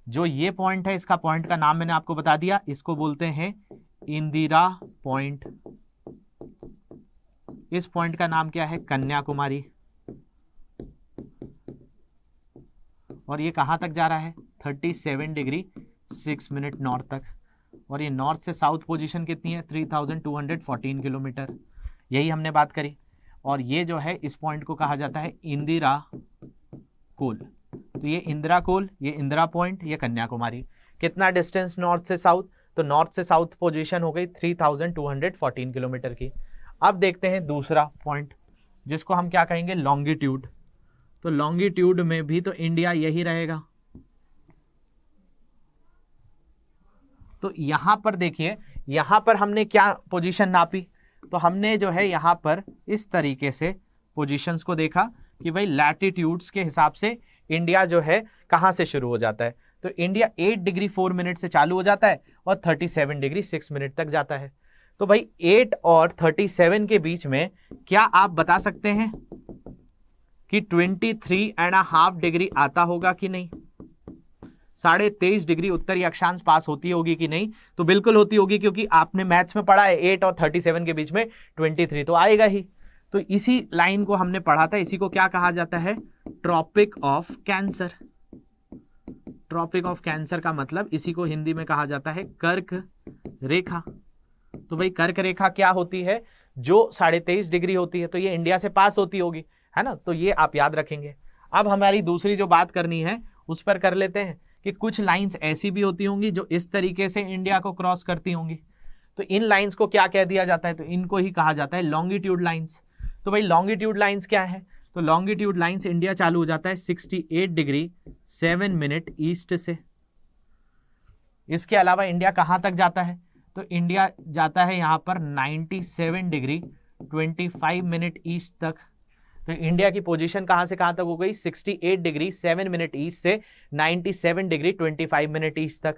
जो ये पॉइंट है, इसका पॉइंट का नाम मैंने आपको बता दिया, इसको बोलते हैं इंदिरा पॉइंट। इस पॉइंट का नाम क्या है, कन्याकुमारी। और ये कहां तक जा रहा है, 37 डिग्री 6 मिनट नॉर्थ तक। और ये नॉर्थ से साउथ पोजीशन कितनी है, 3214 किलोमीटर। यही हमने बात करी। और ये जो है इस पॉइंट को कहा जाता है इंदिरा कोल। तो ये इंदिरा कोल, ये इंदिरा पॉइंट, ये कन्याकुमारी। कितना डिस्टेंस नॉर्थ से साउथ, तो नॉर्थ से साउथ पोजीशन हो गई 3214 किलोमीटर की। अब देखते हैं दूसरा पॉइंट, जिसको हम क्या कहेंगे, लॉन्गिट्यूड। तो लॉन्गिट्यूड में भी तो इंडिया यही रहेगा। तो यहां पर देखिए, यहां पर हमने क्या पोजीशन नापी, तो हमने जो है यहां पर इस तरीके से पोजीशंस को देखा कि भाई लैटिट्यूड्स के हिसाब से इंडिया जो है कहां से शुरू हो जाता है। तो इंडिया 8 डिग्री 4 मिनट से चालू हो जाता है और 37 डिग्री 6 मिनट तक जाता है। तो भाई 8 और 37 के बीच में क्या आप बता सकते हैं कि 23.5 डिग्री आता होगा कि नहीं, 23.5 डिग्री उत्तरी अक्षांश पास होती होगी कि नहीं, तो बिल्कुल होती होगी, क्योंकि आपने मैथ्स में पढ़ा है 8 और 37 के बीच में 23 तो आएगा ही। तो इसी लाइन को हमने पढ़ा था, इसी को क्या कहा जाता है, tropic of Cancer. Tropic of Cancer का मतलब इसी को हिंदी में कहा जाता है कर्क रेखा। तो भाई कर्क रेखा क्या होती है, जो 23.5 डिग्री होती है, तो ये इंडिया से पास होती होगी, है ना। तो ये आप याद रखेंगे। अब हमारी दूसरी जो बात करनी है उस पर कर लेते हैं कि कुछ लाइंस ऐसी भी होती होंगी जो इस तरीके से इंडिया को क्रॉस करती होंगी। तो इन लाइंस को क्या कह दिया जाता है, तो इनको ही कहा जाता है लॉन्गिट्यूड लाइंस। तो भाई लॉन्गिट्यूड लाइंस क्या है, तो लॉन्गिट्यूड लाइंस इंडिया चालू हो जाता है 68 डिग्री 7 मिनट ईस्ट से। इसके अलावा इंडिया कहाँ तक जाता है, तो इंडिया जाता है यहाँ पर 97 डिग्री 25 मिनट ईस्ट तक। तो इंडिया की पोजीशन कहां से कहां तक हो गई, 68 डिग्री 7 मिनट ईस्ट से 97 डिग्री 25 मिनट ईस्ट तक।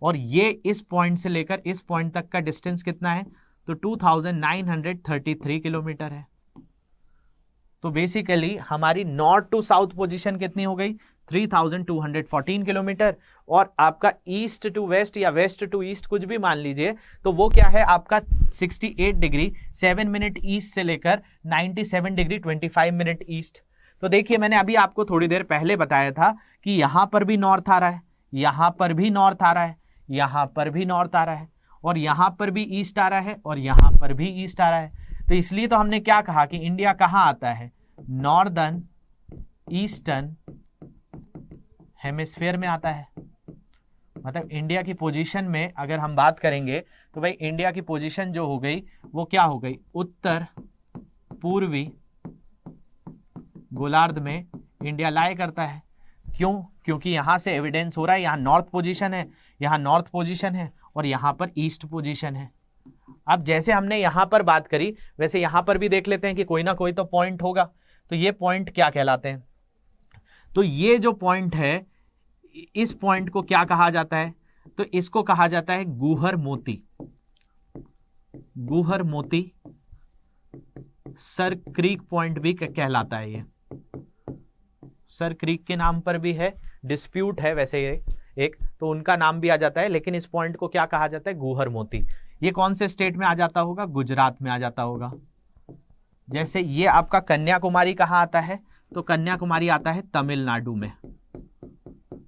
और ये इस पॉइंट से लेकर इस पॉइंट तक का डिस्टेंस कितना है, तो 2933 किलोमीटर है। तो बेसिकली हमारी नॉर्थ टू साउथ पोजीशन कितनी हो गई, 3214 किलोमीटर। और आपका ईस्ट टू वेस्ट या वेस्ट टू ईस्ट कुछ भी मान लीजिए, तो वो क्या है आपका 68 डिग्री 7 मिनट ईस्ट से लेकर 97 डिग्री 25 मिनट ईस्ट। तो देखिए मैंने अभी आपको थोड़ी देर पहले बताया था कि यहां पर भी नॉर्थ आ रहा है, यहां पर भी नॉर्थ आ रहा है, यहां पर भी नॉर्थ आ रहा है, और यहां पर भी ईस्ट आ रहा है, और यहां पर भी ईस्ट आ रहा है। तो इसलिए तो हमने क्या कहा कि इंडिया कहाँ आता है, नॉर्दर्न ईस्टर्न हेमिस्फीयर में आता है। मतलब इंडिया की पोजीशन में अगर हम बात करेंगे तो भाई इंडिया की पोजीशन जो हो गई वो क्या हो गई, उत्तर पूर्वी गोलार्ध में इंडिया लाई करता है। क्यों, क्योंकि यहां से एविडेंस हो रहा है यहाँ नॉर्थ पोजीशन है, यहाँ नॉर्थ पोजीशन है, और यहाँ पर ईस्ट पोजीशन है। अब जैसे हमने यहाँ पर बात करी वैसे यहाँ पर भी देख लेते हैं कि कोई ना कोई तो पॉइंट होगा। तो ये पॉइंट क्या कहलाते हैं, तो ये जो पॉइंट है इस पॉइंट को क्या कहा जाता है, तो इसको कहा जाता है गुहर मोती। गुहर मोती सर क्रीक पॉइंट भी कहलाता है। ये सर क्रीक के नाम पर भी है, डिस्प्यूट है वैसे ये एक, तो उनका नाम भी आ जाता है, लेकिन इस पॉइंट को क्या कहा जाता है, गुहर मोती। ये कौन से स्टेट में आ जाता होगा, गुजरात में आ जाता होगा। जैसे ये आपका कन्याकुमारी कहाँ आता है, तो कन्याकुमारी आता है तमिलनाडु में।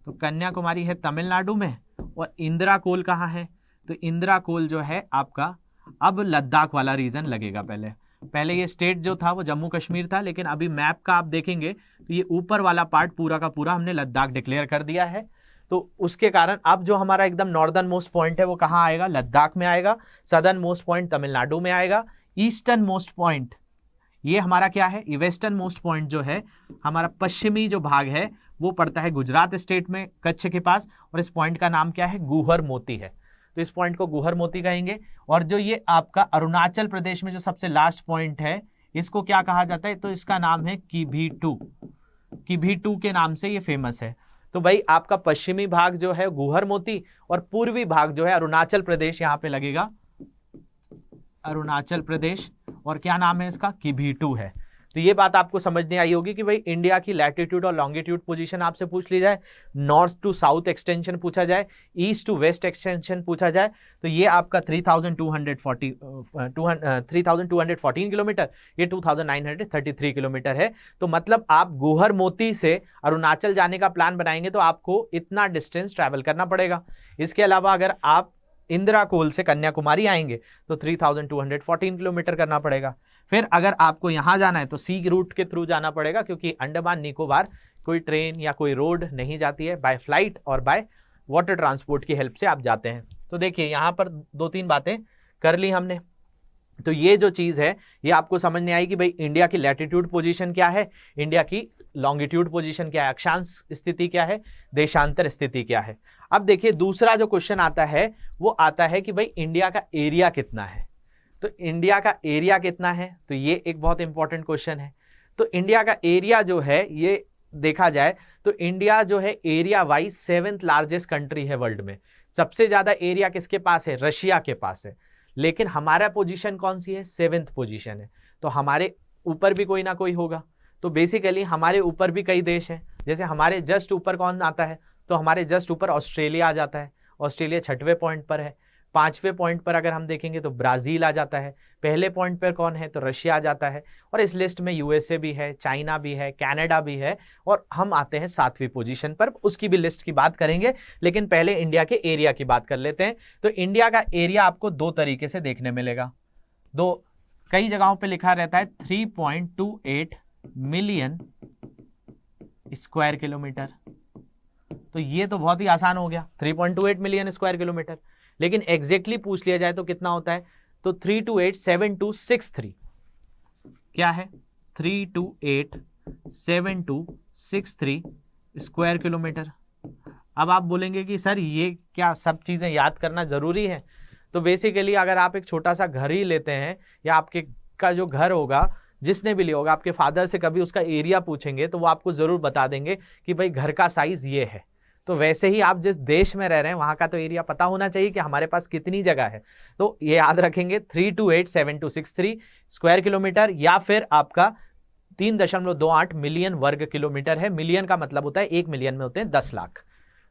तो कन्याकुमारी है तमिलनाडु में, और इंदिरा कोल कहाँ है, तो इंदिरा कोल जो है आपका अब लद्दाख वाला रीजन लगेगा। पहले ये स्टेट जो था वो जम्मू कश्मीर था, लेकिन अभी मैप का आप देखेंगे तो ये ऊपर वाला पार्ट पूरा का पूरा हमने लद्दाख डिक्लेयर कर दिया है। तो उसके कारण अब जो हमारा एकदम नॉर्दर्न मोस्ट पॉइंट है वो कहाँ आएगा, लद्दाख में आएगा। सदर्न मोस्ट पॉइंट तमिलनाडु में आएगा। ईस्टर्न मोस्ट पॉइंट ये हमारा क्या है, वेस्टर्न मोस्ट पॉइंट जो है हमारा पश्चिमी जो भाग है वो पड़ता है गुजरात स्टेट में, कच्छ के पास, और इस पॉइंट का नाम क्या है, गुहर मोती है। तो इस पॉइंट को गुहर मोती कहेंगे। और जो ये आपका अरुणाचल प्रदेश में जो सबसे लास्ट पॉइंट है इसको क्या कहा जाता है, तो इसका नाम है किभी-2। किभी-2 के नाम से ये फेमस है। तो भाई आपका पश्चिमी भाग जो है गुहर मोती, और पूर्वी भाग जो है अरुणाचल प्रदेश यहाँ पे लगेगा, अरुणाचल प्रदेश, और क्या नाम है इसका, किभी-2 है। तो ये बात आपको समझने आई होगी कि भाई इंडिया की लैटिट्यूड और लॉन्गिट्यूड पोजीशन आपसे पूछ ली जाए, नॉर्थ टू साउथ एक्सटेंशन पूछा जाए, ईस्ट टू वेस्ट एक्सटेंशन पूछा जाए, तो ये आपका 3214 किलोमीटर, ये 2933 किलोमीटर है। तो मतलब आप गुहर मोती से अरुणाचल जाने का प्लान बनाएंगे तो आपको इतना डिस्टेंस ट्रैवल करना पड़ेगा। इसके अलावा अगर आप इंदिरा कोल से कन्याकुमारी आएंगे तो 3214 किलोमीटर करना पड़ेगा। फिर अगर आपको यहाँ जाना है तो सी रूट के थ्रू जाना पड़ेगा, क्योंकि अंडमान निकोबार कोई ट्रेन या कोई रोड नहीं जाती है, बाय फ्लाइट और बाय वाटर ट्रांसपोर्ट की हेल्प से आप जाते हैं। तो देखिए यहाँ पर 2-3 बातें कर ली हमने। तो ये जो चीज़ है ये आपको समझ में आई कि भाई इंडिया की लैटिट्यूड पोजीशन क्या है, इंडिया की लॉन्गिट्यूड पोजीशन क्या है, अक्षांश स्थिति क्या है, देशांतर स्थिति क्या है। अब देखिए दूसरा जो क्वेश्चन आता है वो आता है कि भाई इंडिया का एरिया कितना है। तो इंडिया का एरिया कितना है, तो ये एक बहुत इंपॉर्टेंट क्वेश्चन है। तो इंडिया का एरिया जो है ये देखा जाए तो इंडिया जो है area wise 7th largest country है वर्ल्ड में। सबसे ज्यादा एरिया किसके पास है, रशिया के पास है। लेकिन हमारा पोजीशन कौन सी है, 7th पोजीशन है। तो हमारे ऊपर भी कोई ना कोई होगा। तो बेसिकली हमारे ऊपर भी कई देश हैं। जैसे हमारे जस्ट ऊपर कौन आता है, तो हमारे जस्ट ऊपर ऑस्ट्रेलिया आ जाता है। ऑस्ट्रेलिया 6वें पॉइंट पर है। 5वें पॉइंट पर अगर हम देखेंगे तो ब्राज़ील आ जाता है। पहले पॉइंट पर कौन है, तो रशिया आ जाता है। और इस लिस्ट में यूएसए भी है, चाइना भी है, कनाडा भी है, और हम आते हैं 7वीं पोजीशन पर। उसकी भी लिस्ट की बात करेंगे, लेकिन पहले इंडिया के एरिया की बात कर लेते हैं। तो इंडिया का एरिया आपको 2 तरीके से देखने मिलेगा। कई जगहों पर लिखा रहता है 3.28 मिलियन स्क्वायर किलोमीटर। तो ये तो बहुत ही आसान हो गया, 3.28 मिलियन स्क्वायर किलोमीटर। लेकिन एग्जैक्टली पूछ लिया जाए तो कितना होता है, तो 3287263 क्या है, 3287263 स्क्वायर किलोमीटर। अब आप बोलेंगे कि सर ये क्या सब चीजें याद करना जरूरी है। तो बेसिकली अगर आप एक छोटा सा घर ही लेते हैं, या आपके का जो घर होगा जिसने भी लिया होगा, आपके फादर से कभी उसका एरिया पूछेंगे तो वो आपको जरूर बता देंगे कि भाई घर का साइज ये है। तो वैसे ही आप जिस देश में रह रहे हैं वहां का तो एरिया पता होना चाहिए कि हमारे पास कितनी जगह है। तो ये याद रखेंगे 3287263 स्क्वायर किलोमीटर, या फिर आपका 3.28 मिलियन वर्ग किलोमीटर है। मिलियन का मतलब होता है 1 मिलियन में होते हैं 10 लाख।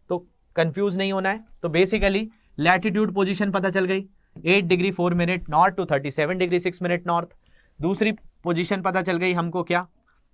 तो कंफ्यूज नहीं होना है। तो बेसिकली लैटिट्यूड पोजीशन पता चल गई, 8 degree 4 minute north to 37 degree 6 minute north. दूसरी पोजीशन पता चल गई हमको क्या,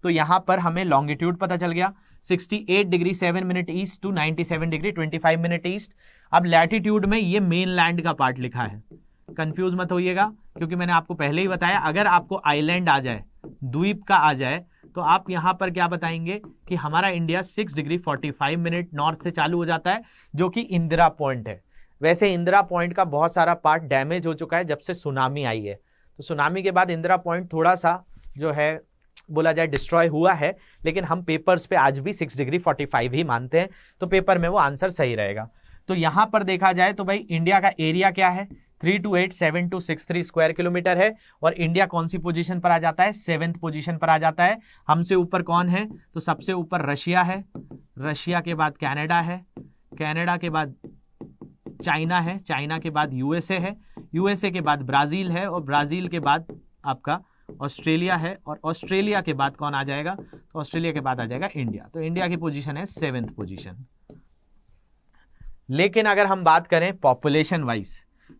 तो यहां पर हमें लॉन्गिट्यूड पता चल गया 68 degree 7 minute east to 97 degree 25 minute east. अब लैटिट्यूड में ये मेन लैंड का पार्ट लिखा है, कंफ्यूज मत होइएगा, क्योंकि मैंने आपको पहले ही बताया अगर आपको आइलैंड आ जाए, द्वीप का आ जाए, तो आप यहां पर क्या बताएंगे कि हमारा इंडिया 6 डिग्री 45 मिनट नॉर्थ से चालू हो जाता है, जो कि इंदिरा पॉइंट है। वैसे इंदिरा पॉइंट का बहुत सारा पार्ट डैमेज हो चुका है जब से सुनामी आई है, तो सुनामी के बाद इंदिरा पॉइंट थोड़ा सा जो है बोला जाए डिस्ट्रॉय हुआ है, लेकिन हम पेपर्स पे आज भी 6 डिग्री 45 ही मानते हैं, तो पेपर में वो आंसर सही रहेगा। तो यहां पर देखा जाए तो भाई इंडिया का एरिया क्या है, 3287263 स्क्वायर किलोमीटर है, और इंडिया कौन सी पोजीशन पर आ जाता है, 7th पोजीशन पर आ जाता है। हमसे ऊपर कौन है, तो सबसे ऊपर रशिया है, रशिया के बाद कनाडा है, कनाडा के बाद चाइना है, चाइना के बाद यूएसए है, यूएसए के बाद ब्राजील है, और ब्राजील के बाद आपका ऑस्ट्रेलिया है, और ऑस्ट्रेलिया के बाद कौन आ जाएगा, तो ऑस्ट्रेलिया के बाद आ जाएगा इंडिया। तो इंडिया की पोजीशन है 7th पोजीशन। लेकिन अगर हम बात करें पॉपुलेशन वाइज,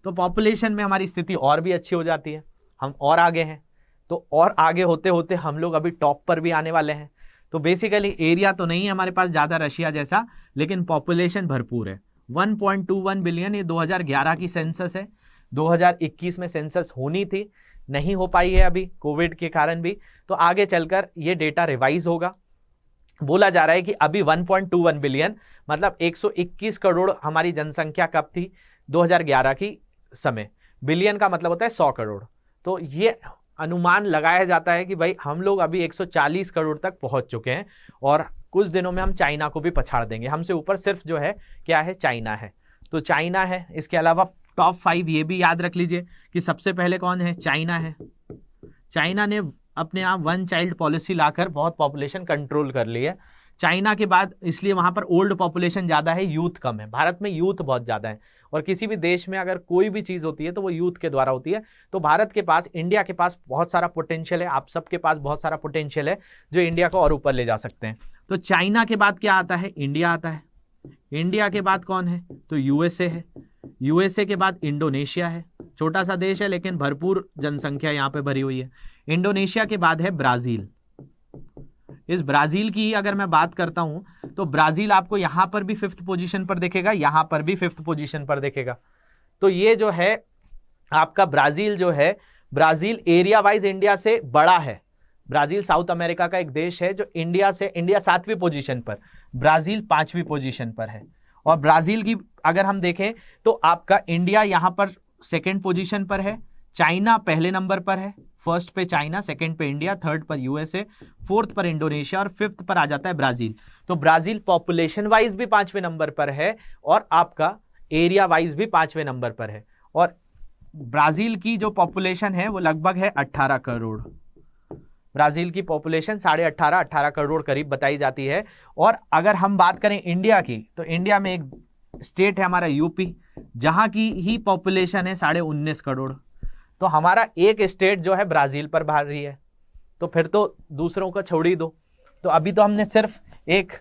तो पॉपुलेशन में हमारी स्थिति और भी अच्छी हो जाती है, हम और आगे हैं। तो और आगे होते होते हम लोग अभी टॉप पर भी आने वाले हैं। तो बेसिकली एरिया तो नहीं है हमारे पास ज़्यादा रशिया जैसा, लेकिन पॉपुलेशन भरपूर है, 1.21 बिलियन। ये 2011 की सेंसस है, 2021 में सेंसस होनी थी, नहीं हो पाई है अभी कोविड के कारण भी, तो आगे चलकर ये डेटा रिवाइज होगा। बोला जा रहा है कि अभी 1.21 बिलियन मतलब 121 करोड़ हमारी जनसंख्या कब थी, 2011 की समय। बिलियन का मतलब होता है 100 करोड़। तो ये अनुमान लगाया जाता है कि भाई हम लोग अभी 140 करोड़ तक पहुंच चुके हैं, और कुछ दिनों में हम चाइना को भी पछाड़ देंगे। हमसे ऊपर सिर्फ जो है क्या है, चाइना है। तो चाइना है, इसके अलावा टॉप 5 ये भी याद रख लीजिए कि सबसे पहले कौन है, चाइना है। चाइना ने अपने आप 1 चाइल्ड पॉलिसी लाकर बहुत पॉपुलेशन कंट्रोल कर ली है। चाइना के बाद इसलिए वहां पर ओल्ड पॉपुलेशन ज़्यादा है, यूथ कम है। भारत में यूथ बहुत ज़्यादा है, और किसी भी देश में अगर कोई भी चीज़ होती है तो वो यूथ के द्वारा होती है। तो भारत के पास, इंडिया के पास बहुत सारा पोटेंशियल है, आप सबके पास बहुत सारा पोटेंशियल है जो इंडिया को और ऊपर ले जा सकते हैं। तो चाइना के बाद क्या आता है, इंडिया आता है। इंडिया के बाद कौन है, तो यूएसए है। यूएसए के बाद इंडोनेशिया है, छोटा सा देश है लेकिन भरपूर जनसंख्या यहाँ पे भरी हुई है। इंडोनेशिया के बाद है ब्राजील। इस ब्राजील की अगर मैं बात करता हूं तो ब्राजील आपको यहां पर भी 5th पोजीशन पर देखेगा, यहां पर भी 5th पोजीशन पर देखेगा। तो ये जो है आपका ब्राजील जो है, ब्राजील एरिया वाइज इंडिया से बड़ा है। ब्राजील साउथ अमेरिका का एक देश है जो इंडिया 7वीं पोजीशन पर, ब्राजील 5वीं पोजीशन पर है। और ब्राजील की अगर हम देखें तो आपका इंडिया यहां पर 2nd पोजीशन पर है, चाइना पहले नंबर पर है, 1st पे चाइना, 2nd पे इंडिया, 3rd पर यूएसए, 4th पर इंडोनेशिया, और 5th पर आ जाता है ब्राजील। तो ब्राजील पॉपुलेशन वाइज भी 5वें नंबर पर है, और आपका एरिया वाइज भी 5वें नंबर पर है। और ब्राजील की जो पॉपुलेशन है वो लगभग है 18 करोड़। ब्राजील की पॉपुलेशन 18.5 करोड़ करीब बताई जाती है। और अगर हम बात करें इंडिया की, तो इंडिया में एक स्टेट है हमारा यूपी, जहां की ही पॉपुलेशन है 19.5 करोड़। तो हमारा एक स्टेट जो है ब्राजील पर भारी है, तो फिर तो दूसरों को छोड़ ही दो। तो अभी तो हमने सिर्फ एक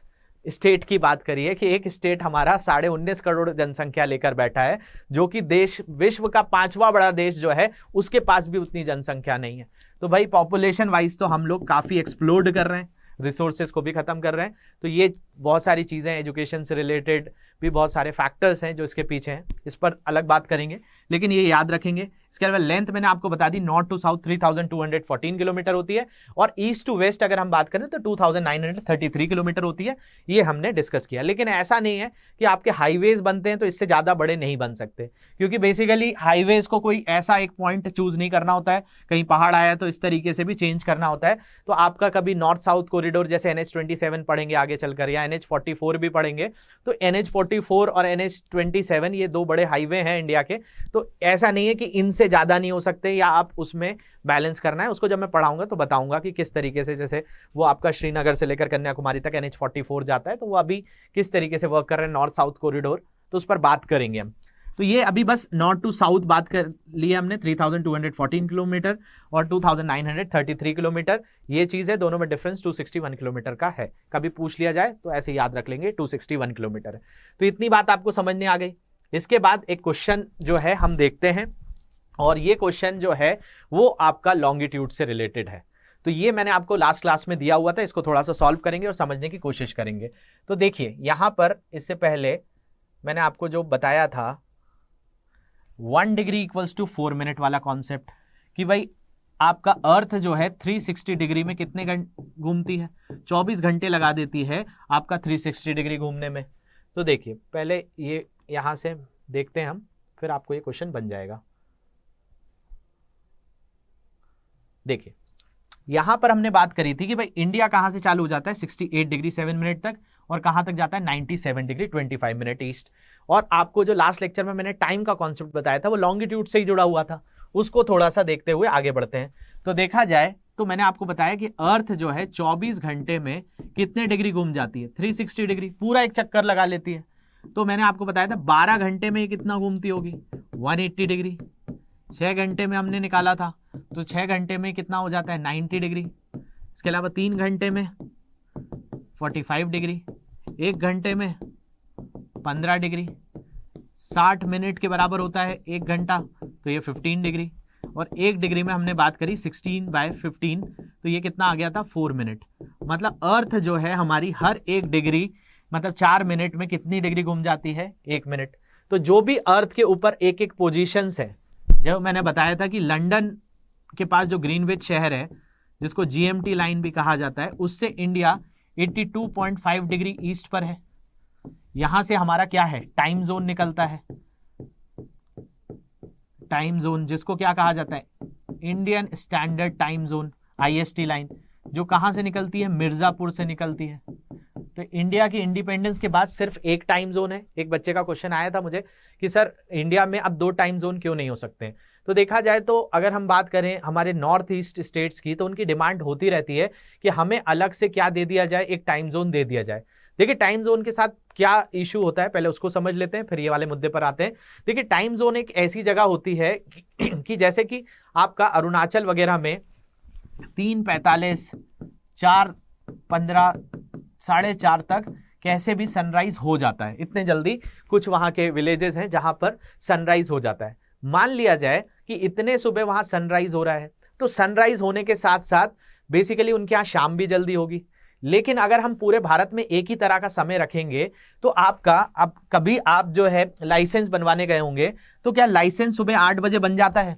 स्टेट की बात करी है कि एक स्टेट हमारा 19.5 करोड़ जनसंख्या लेकर बैठा है, जो कि देश विश्व का 5वां बड़ा देश जो है उसके पास भी उतनी जनसंख्या नहीं है। तो भाई पॉपुलेशन वाइज तो हम लोग काफ़ी एक्सप्लोड कर रहे हैं, रिसोर्सेज को भी ख़त्म कर रहे हैं। तो ये बहुत सारी चीज़ें, एजुकेशन से रिलेटेड भी बहुत सारे फैक्टर्स हैं जो इसके पीछे हैं, इस पर अलग बात करेंगे, लेकिन ये याद रखेंगे। इसके अलावा लेंथ मैंने आपको बता दी, नॉर्थ टू साउथ 3214 किलोमीटर होती है, और ईस्ट टू वेस्ट अगर हम बात करें तो 2933 किलोमीटर होती है। ये हमने डिस्कस किया। लेकिन ऐसा नहीं है कि आपके हाईवेज बनते हैं तो इससे ज़्यादा बड़े नहीं बन सकते, क्योंकि बेसिकली हाईवेज को कोई ऐसा एक पॉइंट चूज नहीं करना होता है, कहीं पहाड़ आया तो इस तरीके से भी चेंज करना होता है। तो आपका कभी नॉर्थ साउथ कॉरिडोर जैसे NH27 पढ़ेंगे आगे चलकर, या NH44 भी पढ़ेंगे, तो NH44 और NH27 ये 2 बड़े हाईवे हैं इंडिया के। तो तो ऐसा नहीं है कि इनसे ज़्यादा नहीं हो सकते या आप उसमें बैलेंस करना है, उसको जब मैं पढ़ाऊंगा तो बताऊंगा कि किस तरीके से, जैसे वो आपका श्रीनगर से लेकर कन्याकुमारी तक NH-44 जाता है, तो वो अभी किस तरीके से वर्क कर रहे हैं, नॉर्थ साउथ कॉरिडोर, तो उस पर बात करेंगे हम। तो ये अभी बस नॉर्थ टू साउथ बात कर लिया हमने, 3214 किलोमीटर और 2933 किलोमीटर, ये चीज़ है, दोनों में डिफरेंस 261 किलोमीटर का है। कभी पूछ लिया जाए तो ऐसे याद रख लेंगे 261 किलोमीटर है। तो इतनी बात आपको समझने आ गई। इसके बाद एक क्वेश्चन जो है हम देखते हैं, और ये क्वेश्चन जो है वो आपका लॉन्गिट्यूड से रिलेटेड है। तो ये मैंने आपको लास्ट क्लास में दिया हुआ था, इसको थोड़ा सा सॉल्व करेंगे और समझने की कोशिश करेंगे। तो देखिए यहाँ पर इससे पहले मैंने आपको जो बताया था 1 डिग्री इक्वल्स टू 4 मिनट वाला कॉन्सेप्ट, कि भाई आपका अर्थ जो है 360 डिग्री में कितने घंटे घूमती है, 24 घंटे लगा देती है आपका 360 डिग्री घूमने में। तो देखिए पहले ये यहाँ से देखते हैं हम, फिर आपको ये क्वेश्चन बन जाएगा। देखिए यहां पर हमने बात करी थी कि भाई इंडिया कहां से चालू हो जाता है 68 डिग्री 7 मिनट तक, और कहां तक जाता है 97 डिग्री 25 मिनट ईस्ट। और आपको जो लास्ट लेक्चर में मैंने टाइम का कॉन्सेप्ट बताया था वो लॉन्गिट्यूड से ही जुड़ा हुआ था, उसको थोड़ा सा देखते हुए आगे बढ़ते हैं। तो देखा जाए तो मैंने आपको बताया कि अर्थ जो है 24 घंटे में कितने डिग्री घूम जाती है, 360 डिग्री, पूरा एक चक्कर लगा लेती है। तो मैंने आपको बताया था 12 घंटे में कितना घूमती होगी, 180 डिग्री। 6 घंटे में हमने निकाला था, तो 6 घंटे में कितना हो जाता है 90 डिग्री। इसके अलावा 3 घंटे में 45 डिग्री, 1 घंटे में 15 डिग्री, 60 मिनट के बराबर होता है 1 घंटा, तो ये 15 डिग्री। और 1 डिग्री में हमने बात करी 16/15, तो ये कितना आ गया था 4 मिनट। मतलब अर्थ जो है हमारी हर 1 डिग्री मतलब 4 मिनट में कितनी डिग्री घूम जाती है, 1 मिनट। तो जो भी अर्थ के ऊपर एक एक पोजीशंस है, जो मैंने बताया था कि लंदन के पास जो ग्रीनविच शहर है जिसको GMT लाइन भी कहा जाता है, उससे इंडिया 82.5 डिग्री ईस्ट पर है। यहां से हमारा क्या है, टाइम जोन निकलता है, टाइम जोन जिसको क्या कहा जाता है, Indian standard time zone, IST line, जो कहां से निकलती है, मिर्जापुर से निकलती है। तो इंडिया की इंडिपेंडेंस के बाद सिर्फ एक टाइम जोन है। एक बच्चे का क्वेश्चन आया था मुझे कि सर इंडिया में अब 2 टाइम जोन क्यों नहीं हो सकते। तो देखा जाए तो अगर हम बात करें हमारे नॉर्थ ईस्ट स्टेट्स की, तो उनकी डिमांड होती रहती है कि हमें अलग से क्या दे दिया जाए, एक टाइम जोन दे दिया जाए। देखिए टाइम जोन के साथ क्या इशू होता है, पहले उसको समझ लेते हैं, फिर ये वाले मुद्दे पर आते हैं। देखिए टाइम जोन एक ऐसी जगह होती है कि जैसे कि आपका अरुणाचल वगैरह में 3:45, 4:15, 4:30 तक कैसे भी सनराइज हो जाता है। इतने जल्दी कुछ वहां के विलेजेस हैं जहां पर सनराइज हो जाता है। मान लिया जाए कि इतने सुबह वहां सनराइज हो रहा है, तो सनराइज होने के साथ साथ बेसिकली उनके यहाँ शाम भी जल्दी होगी। लेकिन अगर हम पूरे भारत में एक ही तरह का समय रखेंगे तो आपका, अब कभी आप जो है लाइसेंस बनवाने गए होंगे, तो क्या लाइसेंस सुबह 8 बजे बन जाता है,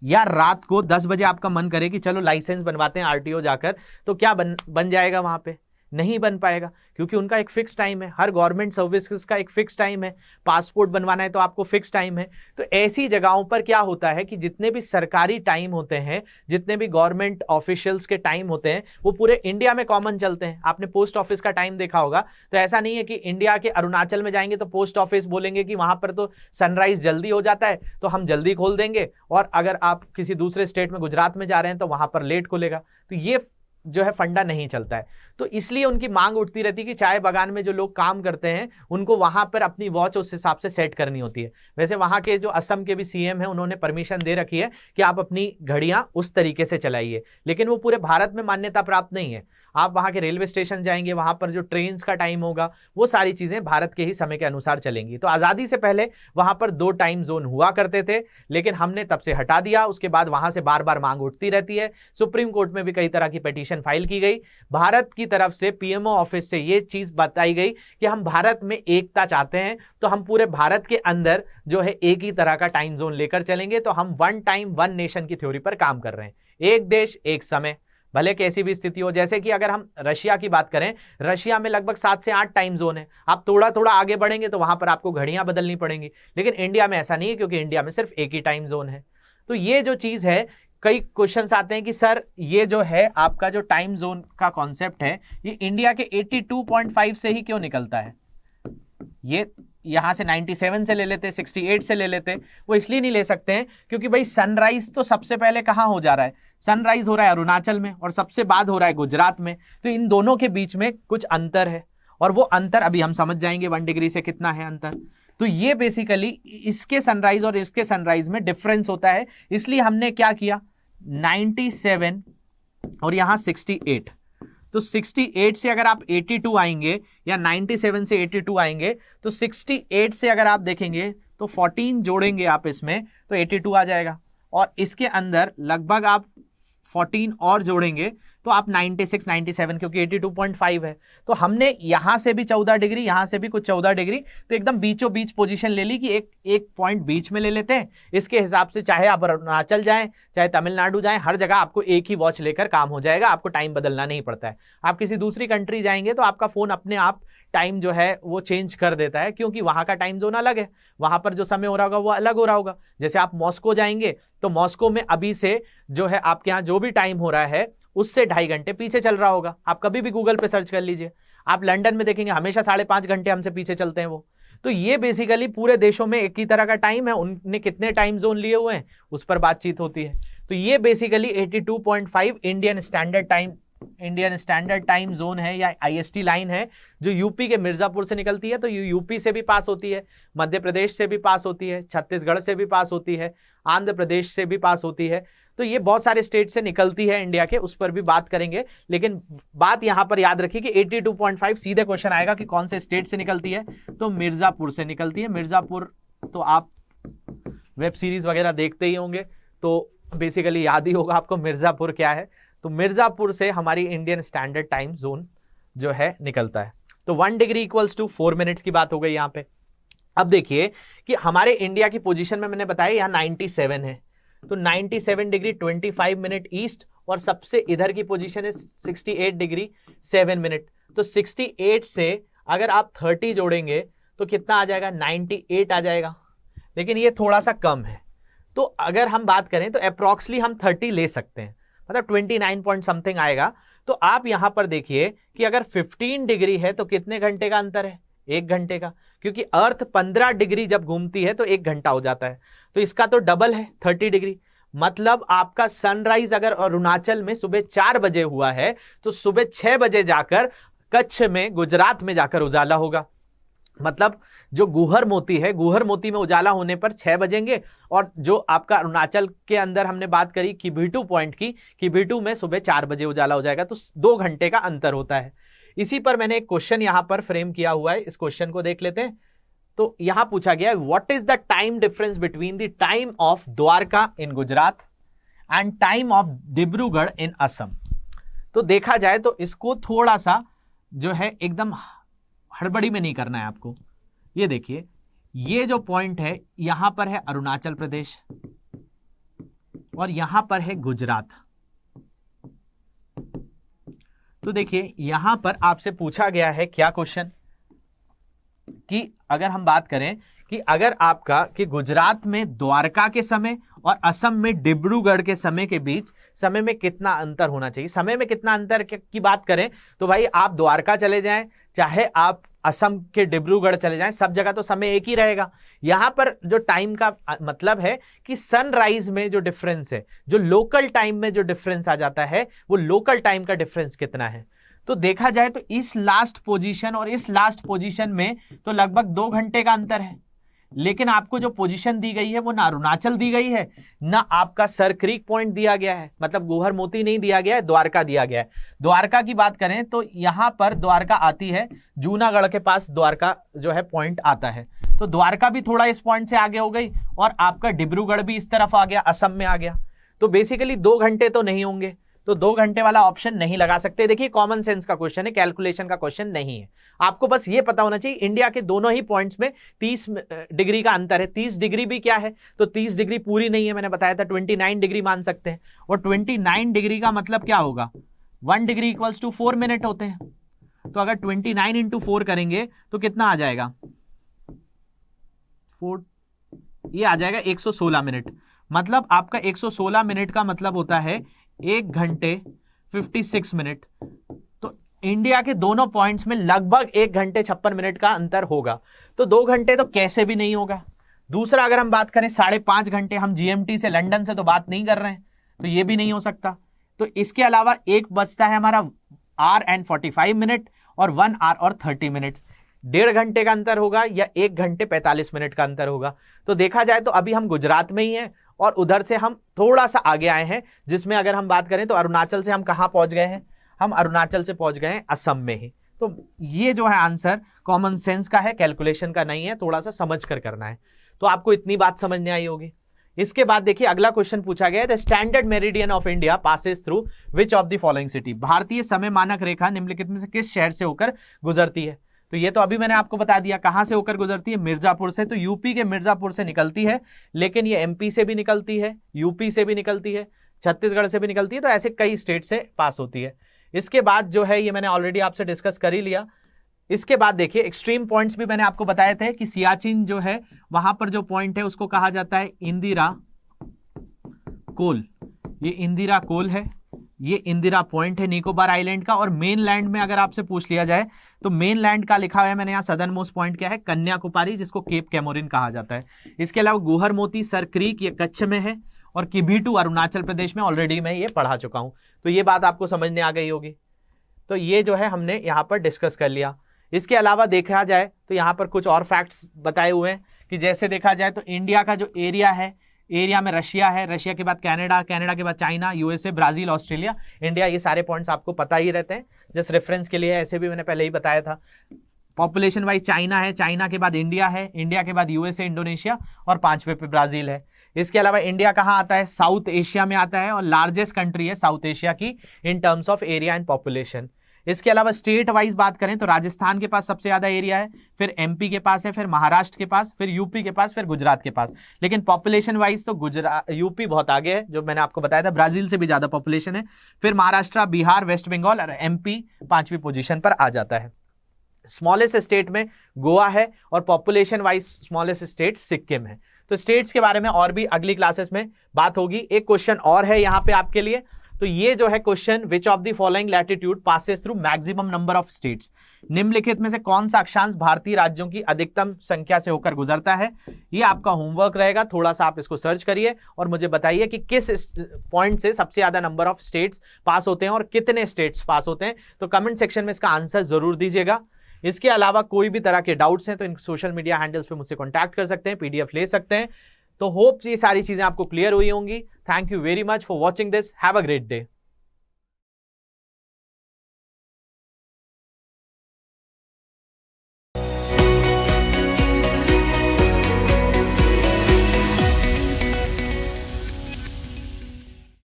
या रात को 10 बजे आपका मन करे कि चलो लाइसेंस बनवाते हैं RTO जाकर, तो क्या बन जाएगा वहां पे? नहीं बन पाएगा, क्योंकि उनका एक फिक्स टाइम है। हर गवर्नमेंट सर्विसेज का एक फिक्स टाइम है। पासपोर्ट बनवाना है तो आपको फिक्स टाइम है। तो ऐसी जगहों पर क्या होता है कि जितने भी सरकारी टाइम होते हैं, जितने भी गवर्नमेंट ऑफिशियल्स के टाइम होते हैं, वो पूरे इंडिया में कॉमन चलते हैं। आपने पोस्ट ऑफिस का टाइम देखा होगा, तो ऐसा नहीं है कि इंडिया के अरुणाचल में जाएंगे तो पोस्ट ऑफिस बोलेंगे कि वहां पर तो सनराइज जल्दी हो जाता है तो हम जल्दी खोल देंगे, और अगर आप किसी दूसरे स्टेट में, गुजरात में जा रहे हैं, तो वहां पर लेट खुलेगा। तो ये जो है फंडा नहीं चलता है। तो इसलिए उनकी मांग उठती रहती है कि चाय बागान में जो लोग काम करते हैं उनको वहां पर अपनी वॉच उस हिसाब से सेट करनी होती है। वैसे वहां के जो असम के भी CM हैं, उन्होंने परमिशन दे रखी है कि आप अपनी घड़ियां उस तरीके से चलाइए, लेकिन वो पूरे भारत में मान्यता प्राप्त नहीं है। आप वहां के रेलवे स्टेशन जाएंगे, वहां पर जो ट्रेन का टाइम होगा, वो सारी चीजें भारत के ही समय के अनुसार चलेंगी। तो आजादी से पहले वहां पर 2 टाइम जोन हुआ करते थे, लेकिन हमने तब से हटा दिया। उसके बाद वहां से बार बार मांग उठती रहती है। सुप्रीम कोर्ट में भी कई तरह की पिटीशन फाइल की गई। भारत की तरफ से PMO ऑफिस से ये चीज बताई गई कि हम भारत में एकता चाहते हैं, तो हम पूरे भारत के अंदर जो है एक ही तरह का टाइम जोन लेकर चलेंगे। तो हम 1 टाइम 1 नेशन की थ्योरी पर काम कर रहे हैं। एक देश एक समय, भले कैसी भी स्थिति हो। जैसे कि अगर हम रशिया की बात करें, रशिया में लगभग 7 से 8 टाइम जोन है। आप थोड़ा थोड़ा आगे बढ़ेंगे तो वहां पर आपको घड़ियां बदलनी पड़ेंगी, लेकिन इंडिया में ऐसा नहीं है, क्योंकि इंडिया में सिर्फ एक ही टाइम जोन है। तो ये जो चीज है, कई क्वेश्चंस आते हैं कि सर ये जो है आपका जो टाइम जोन का कॉन्सेप्ट है, ये इंडिया के 82.5 से ही क्यों निकलता है? ये यहाँ से 97 से ले लेते, 68 से ले लेते। वो इसलिए नहीं ले सकते हैं क्योंकि भाई सनराइज तो सबसे पहले कहाँ हो जा रहा है, सनराइज हो रहा है अरुणाचल में और सबसे बाद हो रहा है गुजरात में, तो इन दोनों के बीच में कुछ अंतर है और वो अंतर अभी हम समझ जाएंगे 1 डिग्री से कितना है अंतर। तो ये बेसिकली इसके सनराइज और इसके सनराइज में डिफरेंस होता है, इसलिए हमने क्या किया 97 और यहाँ 68, तो 68 से अगर आप 82 आएंगे या 97 से 82 आएंगे तो 68 से अगर आप देखेंगे तो 14 जोड़ेंगे आप इसमें तो 82 आ जाएगा और इसके अंदर लगभग आप 14 और जोड़ेंगे तो आप 96 97 क्योंकि 82.5 है। तो हमने यहां से भी 14 डिग्री, यहां से भी कुछ 14 डिग्री, तो एकदम बीचों बीच पोजीशन ले ली कि एक पॉइंट बीच में ले लेते हैं। इसके हिसाब से चाहे आप अरुणाचल जाएं चाहे तमिलनाडु जाएं, हर जगह आपको एक ही वॉच लेकर काम हो जाएगा, आपको टाइम बदलना नहीं पड़ता है। आप किसी दूसरी कंट्री जाएंगे तो आपका फोन अपने आप टाइम जो है वो चेंज कर देता है क्योंकि वहां का टाइम जोन अलग है, वहां पर जो समय हो रहा होगा वो अलग हो रहा होगा। जैसे आप मॉस्को जाएंगे तो मॉस्को में अभी से जो है आपके यहाँ जो भी टाइम हो रहा है उससे 2.5 घंटे पीछे चल रहा होगा। आप कभी भी गूगल पे सर्च कर लीजिए, आप लंदन में देखेंगे हमेशा 5.5 घंटे हमसे पीछे चलते हैं वो। तो ये बेसिकली पूरे देशों में एक ही तरह का टाइम है, उनने कितने टाइम जोन लिए हुए हैं उस पर बातचीत होती है। तो ये basically 82.5 Indian standard time zone है या IST लाइन है जो यूपी के मिर्जापुर से निकलती है। तो यूपी से भी पास होती है, मध्य प्रदेश से भी पास होती है, छत्तीसगढ़ से भी पास होती है, आंध्र प्रदेश से भी पास होती है। तो ये बहुत सारे स्टेट से निकलती है इंडिया के, उस पर भी बात करेंगे। लेकिन बात यहां पर याद रखिए कि 82.5 सीधे क्वेश्चन आएगा कि कौन से स्टेट से निकलती है, तो मिर्जापुर से निकलती है। मिर्जापुर तो आप वेब सीरीज वगैरह देखते ही होंगे तो बेसिकली याद ही होगा आपको मिर्जापुर क्या है। तो मिर्जापुर से हमारी इंडियन स्टैंडर्ड टाइम जोन जो है निकलता है। तो 1 डिग्री इक्वल्स टू 4 मिनट्स की बात हो गई यहाँ पे। अब देखिए कि हमारे इंडिया की पोजीशन में मैंने बताया यहाँ 97 है, तो 97 डिग्री 25 मिनट ईस्ट और सबसे इधर की पोजीशन है 68 डिग्री 7 मिनट। तो 68 से अगर आप 30 जोड़ेंगे तो कितना आ जाएगा 98 आ जाएगा, लेकिन ये थोड़ा सा कम है। तो अगर हम बात करें तो अप्रॉक्सली हम 30 ले सकते हैं, मतलब 29 पॉइंट समथिंग आएगा। तो आप यहां पर देखिए कि अगर 15 डिग्री है तो कितने घंटे का अंतर है, 1 घंटे का, क्योंकि अर्थ 15 डिग्री जब घूमती है तो 1 घंटा हो जाता है। तो इसका तो डबल है 30 डिग्री, मतलब आपका सनराइज अगर अरुणाचल में सुबह 4 बजे हुआ है तो सुबह 6 बजे जाकर कच्छ में गुजरात में जाकर उजाला होगा। मतलब जो गुहर मोती है, गुहर मोती में उजाला होने पर 6 बजेंगे और जो आपका अरुणाचल के अंदर हमने बात करी किबिटू पॉइंट की, किबिटू में सुबह 4 बजे उजाला हो जाएगा। तो 2 घंटे का अंतर होता है। इसी पर मैंने एक क्वेश्चन यहां पर फ्रेम किया हुआ है, इस क्वेश्चन को देख लेते हैं। तो यहां पूछा गया है what is the time difference between the time of Dwarka in Gujarat and time of Dibrugarh in Assam. तो देखा जाए तो इसको थोड़ा सा जो है एकदम हड़बड़ी में नहीं करना है आपको। ये देखिए, ये जो पॉइंट है यहां पर है अरुणाचल प्रदेश और यहां पर है गुजरात। तो देखिए यहां पर आपसे पूछा गया है क्या क्वेश्चन कि अगर हम बात करें कि अगर आपका कि गुजरात में द्वारका के समय और असम में डिब्रूगढ़ के समय के बीच समय में कितना अंतर होना चाहिए। समय में कितना अंतर की बात करें तो भाई आप द्वारका चले जाएं चाहे आप असम के डिब्रूगढ़ चले जाएं, सब जगह तो समय एक ही रहेगा। यहां पर जो टाइम का मतलब है कि सनराइज में जो डिफरेंस है, जो लोकल टाइम में जो डिफरेंस आ जाता है, वो लोकल टाइम का डिफरेंस कितना है। तो देखा जाए तो इस लास्ट पोजीशन और इस लास्ट पोजीशन में तो लगभग 2 घंटे का अंतर है। लेकिन आपको जो पोजीशन दी गई है वो ना अरुणाचल दी गई है, ना आपका सर क्रीक पॉइंट दिया गया है, मतलब गुहर मोती नहीं दिया गया है, द्वारका दिया गया है। द्वारका की बात करें तो यहां पर द्वारका आती है, जूनागढ़ के पास द्वारका जो है पॉइंट आता है। तो द्वारका भी थोड़ा इस पॉइंट से आगे हो गई और आपका डिब्रूगढ़ भी इस तरफ आ गया, असम में आ गया। तो बेसिकली 2 घंटे तो नहीं होंगे, तो 2 घंटे वाला ऑप्शन नहीं लगा सकते। देखिए कॉमन सेंस का क्वेश्चन है, कैलकुलेशन का क्वेश्चन नहीं है। आपको बस ये पता होना चाहिए इंडिया के दोनों ही पॉइंट्स में 30 डिग्री का अंतर है। 30 डिग्री भी क्या है, तो 30 डिग्री पूरी नहीं है, मैंने बताया था 29 डिग्री मान सकते हैं। और 29 डिग्री का मतलब क्या होगा, 1 डिग्री इक्वल्स टू 4 मिनट होते हैं। तो अगर 29 इंटू 4 करेंगे तो कितना आ जाएगा, 4 ये आ जाएगा 116 मिनट। मतलब आपका 116 मिनट का मतलब होता है 1 घंटे 56 मिनट। तो इंडिया के दोनों पॉइंट्स में लगभग 1 घंटे 56 मिनट का अंतर होगा, तो 2 घंटे तो कैसे भी नहीं होगा। दूसरा, अगर हम बात करें 5.5 घंटे, हम जीएमटी से, लंदन से तो बात नहीं कर रहे हैं, तो ये भी नहीं हो सकता। तो इसके अलावा एक बचता है हमारा r/45 और 1 hour और 30 मिनट्स। 1.5 घंटे का अंतर होगा या 1 घंटे 45 मिनट का अंतर होगा। तो देखा जाए तो अभी हम गुजरात में ही हैं और उधर से हम थोड़ा सा आगे आए हैं, जिसमें अगर हम बात करें तो अरुणाचल से हम कहाँ पहुंच गए हैं, हम अरुणाचल से पहुंच गए हैं असम में ही। तो ये जो है आंसर कॉमन सेंस का है, कैलकुलेशन का नहीं है, थोड़ा सा समझ कर करना है। तो आपको इतनी बात समझ में आई होगी। इसके बाद देखिए अगला क्वेश्चन पूछा गया है, the standard meridian of India passes through which of the following city. भारतीय समय मानक रेखा निम्नलिखित में से किस शहर से होकर गुजरती है। तो ये तो अभी मैंने आपको बता दिया कहां से होकर गुजरती है, मिर्जापुर से। तो यूपी के मिर्जापुर से निकलती है, लेकिन ये एमपी से भी निकलती है, यूपी से भी निकलती है, छत्तीसगढ़ से भी निकलती है, तो ऐसे कई स्टेट से पास होती है। इसके बाद जो है ये मैंने ऑलरेडी आपसे डिस्कस कर ही लिया। इसके बाद देखिए एक्सट्रीम पॉइंट्स भी मैंने आपको बताए थे कि सियाचिन जो है वहां पर जो पॉइंट है उसको कहा जाता है इंदिरा कोल। ये इंदिरा कोल है, ये इंदिरा पॉइंट है निकोबार आइलैंड का। और मेन लैंड में अगर आपसे पूछ लिया जाए तो मेन लैंड का लिखा हुआ है मैंने यहाँ, सदर्न मोस्ट पॉइंट क्या है, कन्याकुमारी, जिसको केप कैमोरिन कहा जाता है। इसके अलावा गुहर मोती सर क्रीक ये कच्छ में है, और किबिटू अरुणाचल प्रदेश में, ऑलरेडी मैं ये पढ़ा चुका हूं। तो ये बात आपको समझ में आ गई होगी। तो ये जो है हमने यहाँ पर डिस्कस कर लिया। इसके अलावा देखा जाए तो यहाँ पर कुछ और फैक्ट्स बताए हुए हैं कि जैसे देखा जाए तो इंडिया का जो एरिया है, एरिया में रशिया है, रशिया के बाद कनाडा, कनाडा के बाद China, USA, Brazil, Australia, India, ये सारे पॉइंट्स आपको पता ही रहते हैं, जस्ट रेफरेंस के लिए, ऐसे भी मैंने पहले ही बताया था। पॉपुलेशन वाइज चाइना है, चाइना के बाद इंडिया है, इंडिया के बाद यूएसए, इंडोनेशिया, और 5वें पे ब्राजील है। इसके अलावा इंडिया कहाँ आता है, साउथ एशिया में आता है, और लार्जेस्ट कंट्री है साउथ एशिया की in terms of area and population. इसके अलावा स्टेट वाइज बात करें तो राजस्थान के पास सबसे ज्यादा एरिया है, फिर एमपी के पास है, फिर महाराष्ट्र के पास, फिर यूपी के पास, फिर गुजरात के पास। लेकिन पॉपुलेशन वाइज तो गुजरात, यूपी बहुत आगे है, जो मैंने आपको बताया था, ब्राजील से भी ज्यादा पॉपुलेशन है। फिर महाराष्ट्र, बिहार, वेस्ट बंगाल और एमपी 5वीं पोजीशन पर आ जाता है। स्मॉलेस्ट स्टेट में गोवा है, और population wise smallest state Sikkim है। तो स्टेट्स के बारे में और भी अगली क्लासेस में बात होगी। एक क्वेश्चन और है यहाँ पे आपके लिए, तो ये जो है question, which of the following latitude passes through maximum number of states. निम्नलिखित में से कौन सा अक्षांश भारतीय राज्यों की अधिकतम संख्या से होकर गुजरता है। ये आपका होमवर्क रहेगा, थोड़ा सा आप इसको सर्च करिए और मुझे बताइए कि किस पॉइंट से सबसे ज्यादा नंबर ऑफ स्टेट्स पास होते हैं और कितने स्टेट्स पास होते हैं। तो कमेंट सेक्शन में इसका आंसर जरूर दीजिएगा। इसके अलावा कोई भी तरह के डाउट्स हैं तो इन सोशल मीडिया हैंडल्स पे मुझसे कॉन्टैक्ट कर सकते हैं, पीडीएफ ले सकते हैं। तो होप ये सारी चीजें आपको क्लियर हुई होंगी। Thank you very much for watching this. Have a great day.